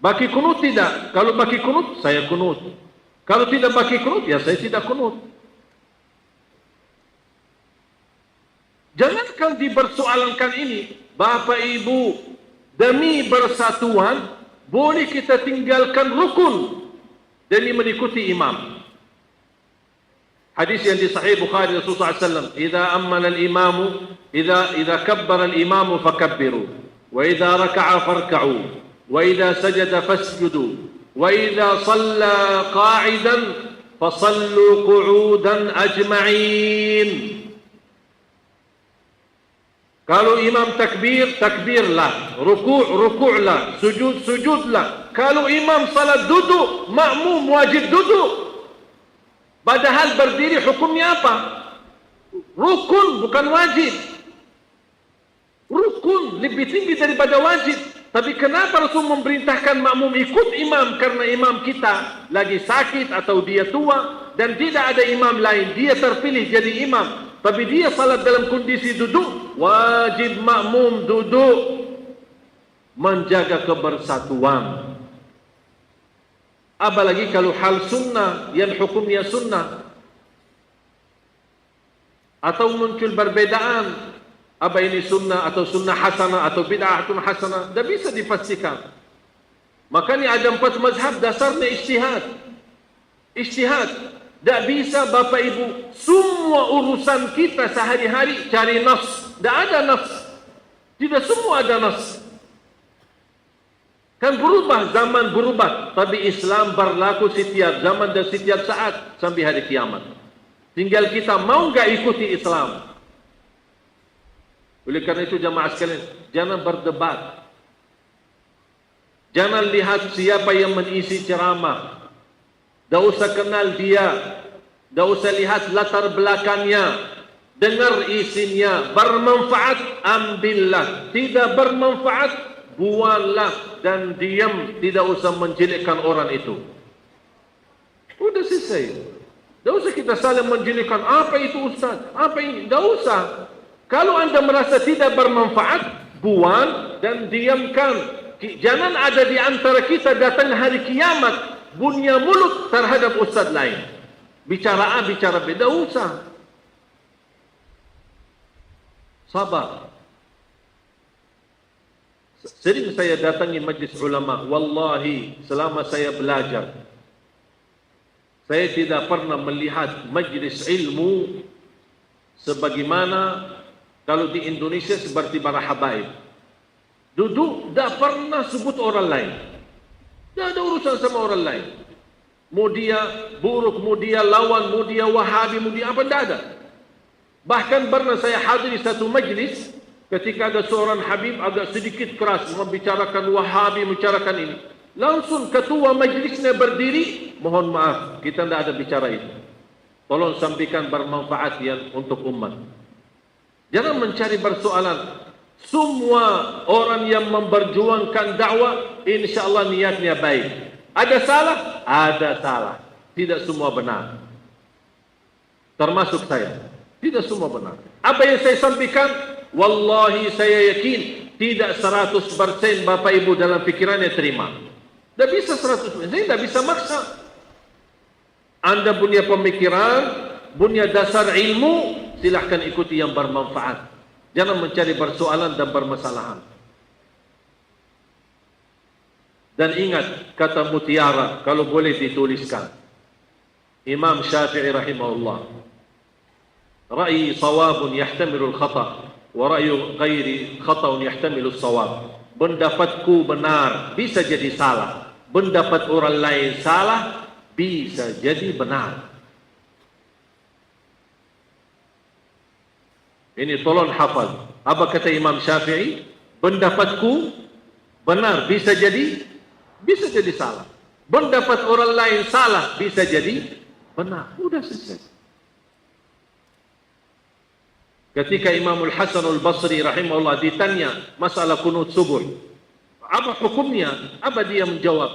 Baki kunut tidak. Kalau baki kunut, saya kunut. Kalau tidak baki kunut, ya saya tidak kunut. Jangankan dipersoalankan ini, Bapak Ibu, demi bersatuan, boleh kita tinggalkan rukun demi mengikuti imam. Hadis yang di Sahih Bukhari, Rasulullah SAW, "Idza ammana al-imamu, idza kabbara al-imamu fakabbiru, wa idza raka'a farka'u, wa idza sajada fasjudu, wa idza shalla qa'idan fasallu qu'udan ajma'in." Kalau imam takbir, takbirlah. Ruku', ruku'lah. Sujud, sujudlah. Kalau imam salat duduk, makmum wajib duduk. Padahal berdiri hukumnya apa? Rukun, bukan wajib. Rukun lebih tinggi daripada wajib. Tapi kenapa Rasul memerintahkan makmum ikut imam? Karena imam kita lagi sakit atau dia tua dan tidak ada imam lain. Dia terpilih jadi imam. Tapi dia salat dalam kondisi duduk. Wajib makmum duduk. Menjaga kebersatuan. Apalagi kalau hal sunnah yang hukumnya sunnah. Atau muncul perbedaan. Apa ini sunnah atau sunnah hasanah atau bid'ahatun hasanah, tidak bisa dipastikan. Makanya ada 4 mazhab dasarnya ijtihad. Ijtihad. Tidak bisa Bapak Ibu semua urusan kita sehari-hari cari nas. Tidak ada nas. Tidak semua ada nas. Kan berubah, zaman berubah. Tapi Islam berlaku setiap zaman dan setiap saat sampai hari kiamat. Tinggal kita mau enggak ikuti Islam. Oleh karena itu jamaah sekalian, jangan berdebat. Jangan lihat siapa yang mengisi ceramah. Tidak usah kenal dia. Tidak usah lihat latar belakangnya. Dengar isinya. Bermanfaat, ambillah. Tidak bermanfaat, buanglah dan diam. Tidak usah menjelekkan orang itu. Sudah selesai. Tidak usah kita saling menjelekkan. Apa itu Ustaz? Apa ini? Tidak usah. Kalau anda merasa tidak bermanfaat, buang dan diamkan. Jangan ada di antara kita datang hari kiamat, punya mulut terhadap ustaz lain. Bicara A, bicara B, tidak usah. Sabar. Sering saya datangi majlis ulama. Wallahi, selama saya belajar, saya tidak pernah melihat majlis ilmu sebagaimana kalau di Indonesia seperti para habaib. Duduk, tak pernah sebut orang lain. Tak ada urusan sama orang lain. Mau dia buruk, mau dia lawan, mau dia wahabi, mau dia apa, tak ada. Bahkan pernah saya hadir di satu majlis, ketika ada seorang habib agak sedikit keras, membicarakan wahabi, membicarakan ini. Langsung ketua majlisnya berdiri, mohon maaf, kita tak ada bicara itu. Tolong sampaikan bermanfaat yang untuk umat. Jangan mencari persoalan. Semua orang yang memperjuangkan dakwah, insyaAllah niatnya baik. Ada salah? Ada salah. Tidak semua benar. Termasuk saya. Tidak semua benar. Apa yang saya sampaikan, wallahi saya yakin, tidak 100% Bapak Ibu dalam pikirannya terima. Tidak bisa 100%. Saya tidak bisa maksa. Anda punya pemikiran, punya dasar ilmu, silahkan ikuti yang bermanfaat. Jangan mencari persoalan dan permasalahan. Dan ingat kata mutiara, kalau boleh dituliskan. Imam Syafi'i rahimahullah. Ra'yi sawabun yahtamilul khata' wa ra'yu ghairi khata'un yahtamilul sawab. Pendapatku benar, bisa jadi salah. Pendapat orang lain salah, bisa jadi benar. Ini tolong hafal. Apa kata Imam Syafi'i? Pendapatku benar, bisa jadi salah. Pendapat orang lain salah, bisa jadi benar. Sudah selesai. Ketika Imam Al-Hasan Al-Basri rahimahullah ditanya masalah kunut subuh, apa hukumnya? Apa dia menjawab?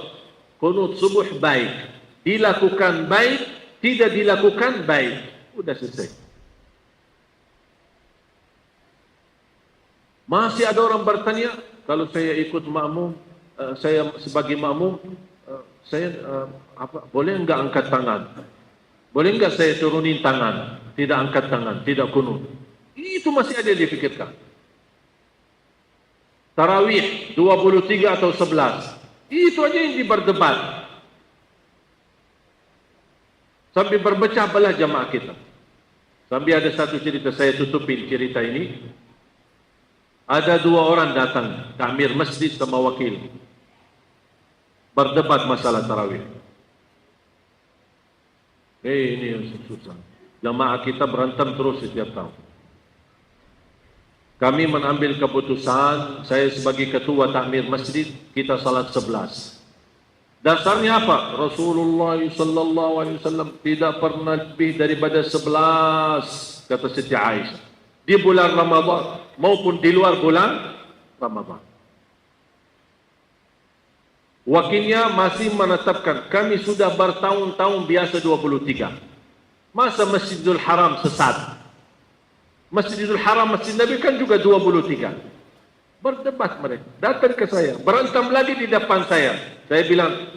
Kunut subuh baik. Dilakukan baik, tidak dilakukan baik. Sudah selesai. Masih ada orang bertanya, kalau saya ikut makmum, saya sebagai makmum, boleh enggak angkat tangan? Boleh enggak saya turunin tangan? Tidak angkat tangan, tidak kunut. Itu masih ada dipikirkan. Tarawih 23 atau 11. Itu aja yang diberdebat. Sampai berpecah belah jamaah kita. Sampai ada satu cerita, saya tutupin cerita ini. Ada 2 orang datang, takmir masjid sama wakil, berdebat masalah tarawih. Ini yang susah. Jamaah kita berantem terus setiap tahun. Kami mengambil keputusan, saya sebagai ketua takmir masjid, kita salat 11. Dasarnya apa? Rasulullah sallallahu alaihi wasallam tidak pernah lebih daripada 11, kata Siti Aisyah. Di bulan Ramadan maupun di luar bulan Ramadan. Wakilnya masih menetapkan, kami sudah bertahun-tahun biasa 23. Masa Masjidil Haram sesat? Masjidil Haram, Masjid Nabi kan juga 23. Berdebat mereka, datang ke saya, berantem lagi di depan saya. Saya bilang,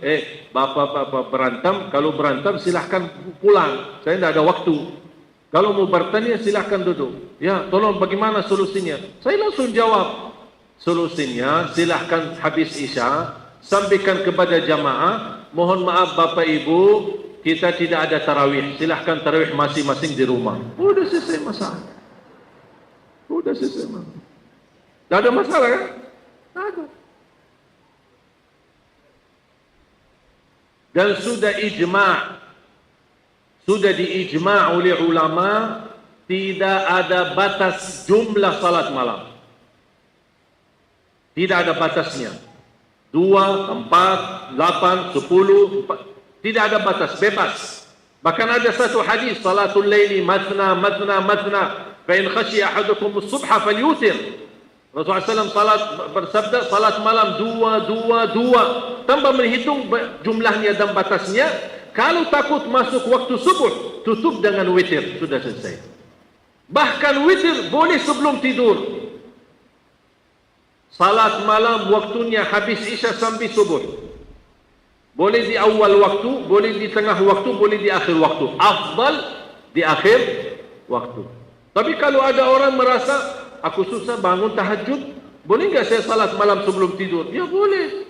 bapak-bapak berantem, kalau berantem silahkan pulang, saya tidak ada waktu. Kalau mau bertanya silahkan duduk. Ya, tolong bagaimana solusinya? Saya langsung jawab, solusinya silahkan habis Isya, sampaikan kepada jamaah, mohon maaf Bapak Ibu, kita tidak ada tarawih, silahkan tarawih masing-masing di rumah. Udah selesai masalah. Udah selesai masalah. Tidak ada masalah kan? Tidak ada. Dan sudah ijma', sudah diijma' oleh ulama, tidak ada batas jumlah salat malam. Tidak ada batasnya. 2, 4, 8, 10, tidak ada batas, bebas. Bahkan ada satu hadis, salatul laili matna, matna, matna, fa in khashiya ahadukum as-subha falyutir. Rasulullah SAW bersabda, salat malam 2, 2, 2. Tanpa menghitung jumlahnya dan batasnya. Kalau takut masuk waktu subuh, tutup dengan witir. Sudah selesai. Bahkan witir boleh sebelum tidur. Salat malam waktunya habis Isya sampai subuh. Boleh di awal waktu, boleh di tengah waktu, boleh di akhir waktu. Afdal di akhir waktu. Tapi kalau ada orang merasa, aku susah bangun tahajud, boleh enggak saya salat malam sebelum tidur? Ya boleh.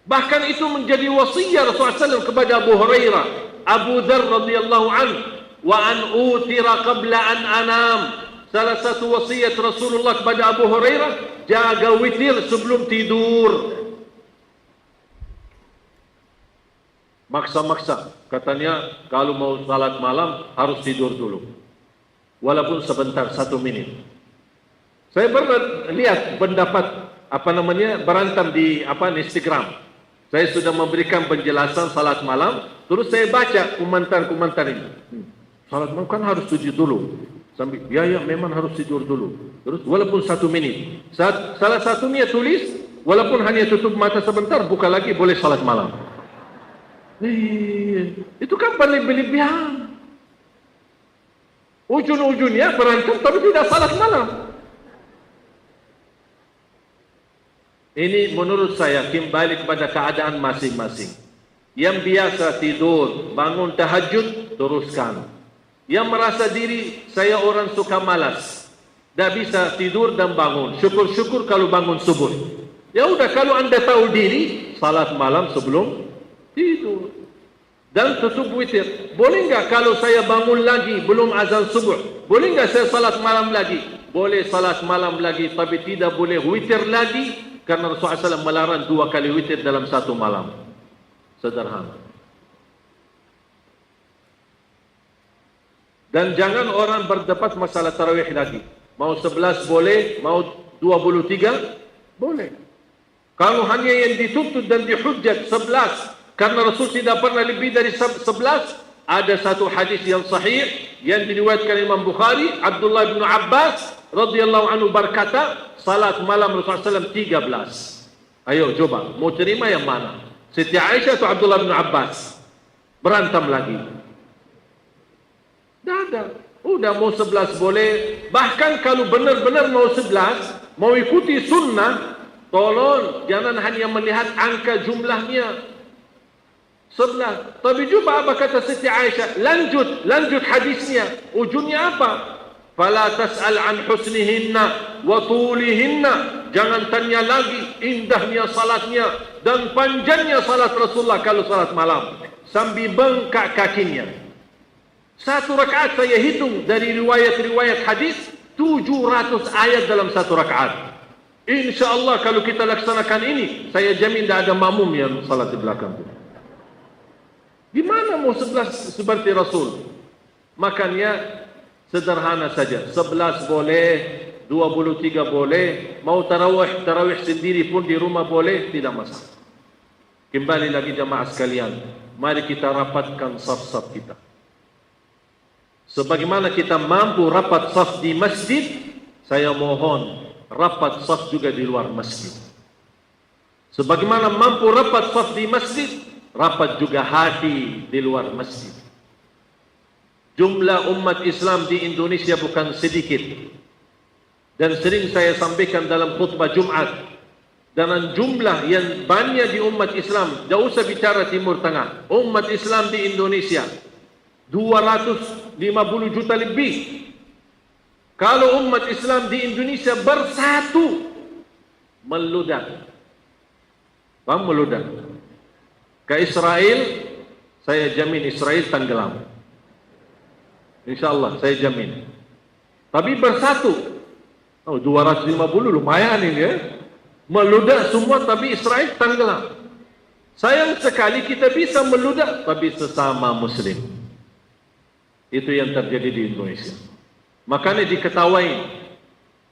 Bahkan itu menjadi wasiat Rasulullah SAW kepada Abu Hurairah, Abu Dzar radhiyallahu anhu, wa an utira qabla an anam. Salah satu wasiat Rasulullah kepada Abu Hurairah, jaga witir sebelum tidur. Maksa-maksa, katanya kalau mau salat malam harus tidur dulu, walaupun sebentar, 1 menit. Saya pernah lihat pendapat berantem di Instagram. Saya sudah memberikan penjelasan salat malam, terus saya baca komentar-komentar ini. Salat malam kan harus tidur dulu. Sambil, ya memang harus tidur dulu. Terus walaupun 1 menit. Salah satunya tulis, walaupun hanya tutup mata sebentar, buka lagi boleh salat malam. Itu kan berlebihan. Ujung-ujungnya berantem tapi tidak salat malam. Ini menurut saya kembali kepada keadaan masing-masing. Yang biasa tidur, bangun tahajud, teruskan. Yang merasa diri, saya orang suka malas, tidak bisa tidur dan bangun, syukur-syukur kalau bangun subuh. Ya udah, kalau anda tahu diri, salat malam sebelum tidur. Dan tutup witir. Boleh enggak kalau saya bangun lagi, belum azan subuh, boleh enggak saya salat malam lagi? Boleh salat malam lagi, tapi tidak boleh witir lagi, karena Rasulullah SAW melarang 2 kali witir dalam 1 malam. Sederhana. Dan jangan orang berdebat masalah tarawih lagi. Mau 11 boleh, mau 23 boleh. Kalau hanya yang dituntut dan dihujjat 11, karena Rasul tidak pernah lebih dari 11, ada satu hadis yang sahih yang diriwayatkan Imam Bukhari, Abdullah bin Abbas radhiyallahu anhu berkata, salat malam Rasulullah SAW 13. Ayo coba, mau terima yang mana? Siti Aisyah atau Abdullah bin Abbas? Berantem lagi. Tidak ada. Udah mau 11 boleh. Bahkan kalau benar-benar mau 11, mau ikuti sunnah, tolong jangan hanya melihat angka jumlahnya 11. Tapi juga apa kata Siti Aisyah? Lanjut hadisnya. Ujungnya apa? Fala tas'al an husnihinna wa tulihinna. Jangan tanya lagi indahnya salatnya dan panjangnya salat Rasulullah kalau salat malam, sambil bengkak kakinya. 1 rakaat saya hitung dari riwayat-riwayat hadis, 700 ayat dalam 1 rakaat. InsyaAllah kalau kita laksanakan ini, saya jamin tidak ada makmum yang salat di belakang itu. Gimana mau 11 seperti Rasul? Makanya sederhana saja. 11 boleh, 23 boleh, mau tarawih sendiri pun di rumah boleh, tidak masalah. Kembali lagi jamaah sekalian, mari kita rapatkan saf-saf kita. Sebagaimana kita mampu rapat saf di masjid, saya mohon rapat saf juga di luar masjid. Sebagaimana mampu rapat saf di masjid, rapat juga hati di luar masjid. Jumlah umat Islam di Indonesia bukan sedikit. Dan sering saya sampaikan dalam khutbah Jumat, dengan jumlah yang banyak di umat Islam, tidak usah bicara Timur Tengah, umat Islam di Indonesia 250 juta lebih. Kalau umat Islam di Indonesia bersatu, meludak. Paham meludak? Ke Israel, saya jamin Israel tenggelam. InsyaAllah saya jamin. Tapi bersatu, 250 lumayan ini ya. Meludak semua tapi Israel tenggelam. Sayang sekali kita bisa meludak tapi sesama Muslim. Itu yang terjadi di Indonesia. Makanya diketahui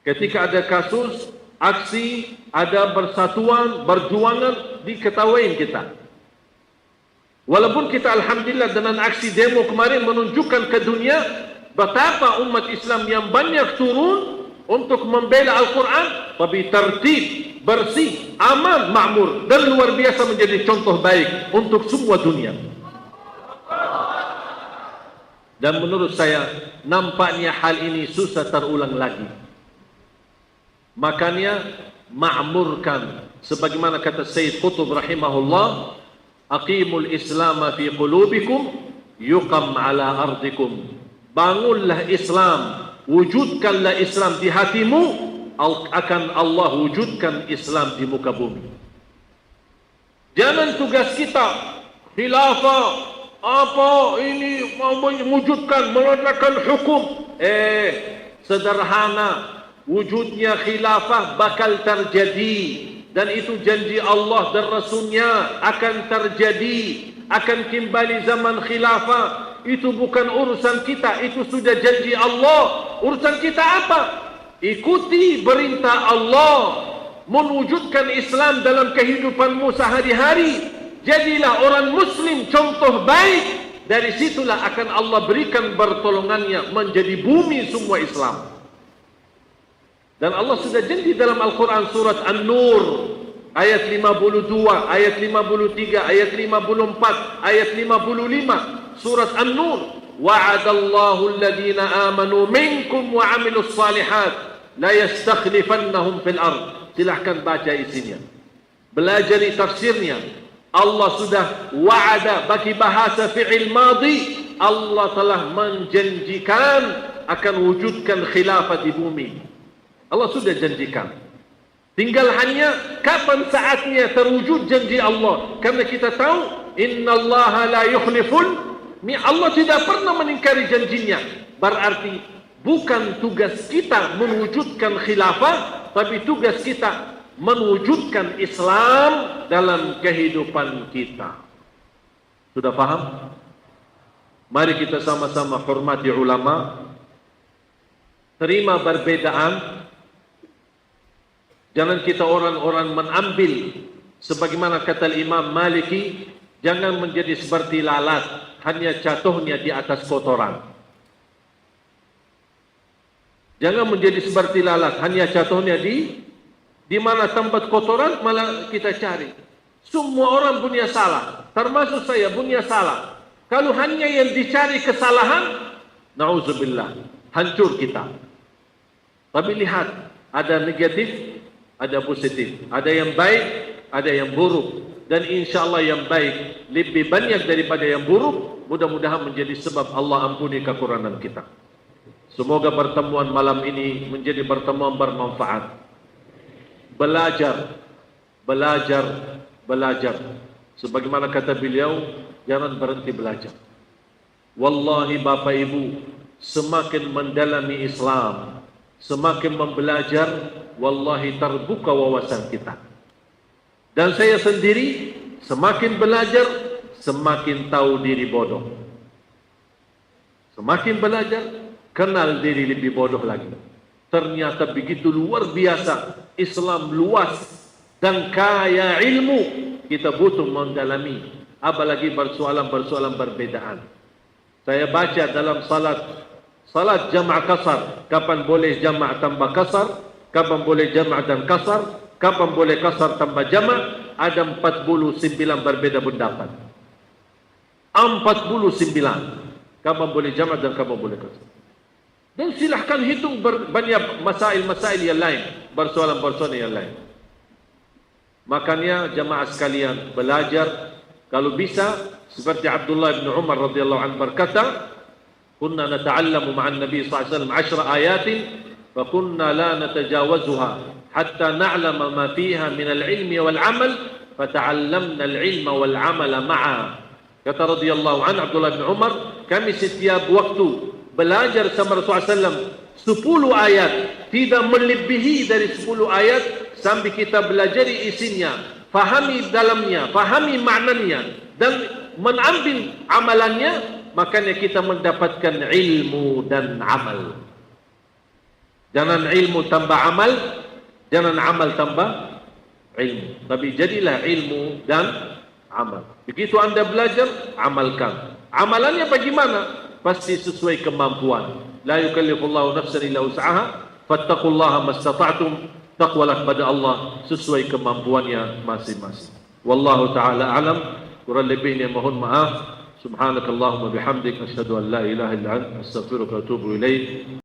ketika ada kasus, aksi, ada persatuan, berjuangan, diketahui kita. Walaupun kita alhamdulillah dengan aksi demo kemarin menunjukkan ke dunia betapa umat Islam yang banyak turun untuk membela Al-Quran, tapi tertib, bersih, aman, makmur, dan luar biasa menjadi contoh baik untuk semua dunia. Dan menurut saya, nampaknya hal ini susah terulang lagi. Makanya, makmurkan. Sebagaimana kata Sayyid Qutb rahimahullah, aqimul islama fi qulubikum, yuqam ala ardikum. Bangunlah Islam, wujudkanlah Islam di hatimu, akan Allah wujudkan Islam di muka bumi. Jangan tugas kita khilafah, apa ini mau mewujudkan, meletakkan hukum. Sederhana, wujudnya khilafah bakal terjadi, dan itu janji Allah dan Rasulnya akan terjadi, akan kembali zaman khilafah. Itu bukan urusan kita, itu sudah janji Allah. Urusan kita apa? Ikuti perintah Allah, mewujudkan Islam dalam kehidupanmu sehari-hari. Jadilah orang Muslim contoh baik. Dari situlah akan Allah berikan pertolongannya menjadi bumi semua Islam. Dan Allah sudah janji dalam Al-Quran surat An-Nur ayat 52, ayat 53, ayat 54, ayat 55. Surat An-Nur, wa'adallahu alladhina amanu minkum wa 'amilus salihat la yastakhlifannahum fil ard. Silahkan baca isinya, belajar tafsirnya. Allah sudah wa'ada bagi bahasa fi'il madhi. Allah telah menjanjikan akan wujudkan khilafah di bumi. Allah sudah janjikan. Tinggal hanya kapan saatnya terwujud janji Allah. Karena kita tahu innallaha la yukhliful. Allah tidak pernah mengingkari janjinya. Berarti bukan tugas kita mewujudkan khilafah, tapi tugas kita mewujudkan Islam dalam kehidupan kita. Sudah paham? Mari kita sama-sama hormati ulama, terima perbedaan. Jangan kita orang-orang mengambil sebagaimana kata Imam Maliki, jangan menjadi seperti lalat, hanya jatuhnya di atas kotoran. Jangan menjadi seperti lalat, hanya jatuhnya di mana tempat kotoran malah kita cari. Semua orang punya salah, termasuk saya punya salah. Kalau hanya yang dicari kesalahan, na'udzubillah, hancur kita. Tapi lihat, ada negatif, ada positif, ada yang baik, ada yang buruk. Dan insya Allah yang baik lebih banyak daripada yang buruk. Mudah-mudahan menjadi sebab Allah ampuni kekurangan kita. Semoga pertemuan malam ini menjadi pertemuan bermanfaat. Belajar, belajar, belajar. Sebagaimana kata beliau, jangan berhenti belajar. Wallahi Bapak Ibu, semakin mendalami Islam, semakin membelajar, wallahi terbuka wawasan kita. Dan saya sendiri semakin belajar, semakin tahu diri bodoh. Semakin belajar, kenal diri lebih bodoh lagi. Ternyata begitu luar biasa Islam, luas dan kaya ilmu. Kita butuh mendalami, apalagi persoalan-persoalan perbedaan. Saya baca dalam salat jama' kasar, kapan boleh jama' tambah kasar, kapan boleh jama' dan kasar. kapan boleh kasar tambah jama', ada 49 berbeda pendapat. 49 kapan boleh jama' dan kapan boleh kasar. Dan silahkan hitung banyak masail-masail yang lain, persoalan-persoalan yang lain. Makanya jamaah sekalian belajar, kalau bisa seperti Abdullah bin Umar radhiyallahu anhu berkata, "Kunna nata'allamu ma'an Nabi sallallahu alaihi wasallam 10 ayatin, fa kunna la natajawazuha hatta na'lama ma fiha min al-'ilmi wal 'amal, fa ta'allamna al-'ilma wal 'amala ma'a." Kata radhiyallahu anhu Abdullah bin Umar, kami setiap waktu belajar sama Rasulullah SAW 10 ayat, tidak melebihi dari 10 ayat, sambil kita belajar isinya, fahami dalamnya, fahami maknanya, dan mengambil amalannya, makanya kita mendapatkan ilmu dan amal. Jangan ilmu tambah amal, jangan amal tambah ilmu, tapi jadilah ilmu dan amal. Begitu anda belajar, amalkan. Amalannya bagaimana? Pasti sesuai kemampuan. La yukallifullahu nafsan illa wus'aha, fattaqullaha mastata'tum. Taqwalah kepada Allah sesuai kemampuannya masing-masing. Wallahu ta'ala alam. Kurang lebihnya mohon maaf. Subhanakallahumma bihamdik, asyhadu an la ilaha illa anta, astaghfiruka wa atubu ilaik.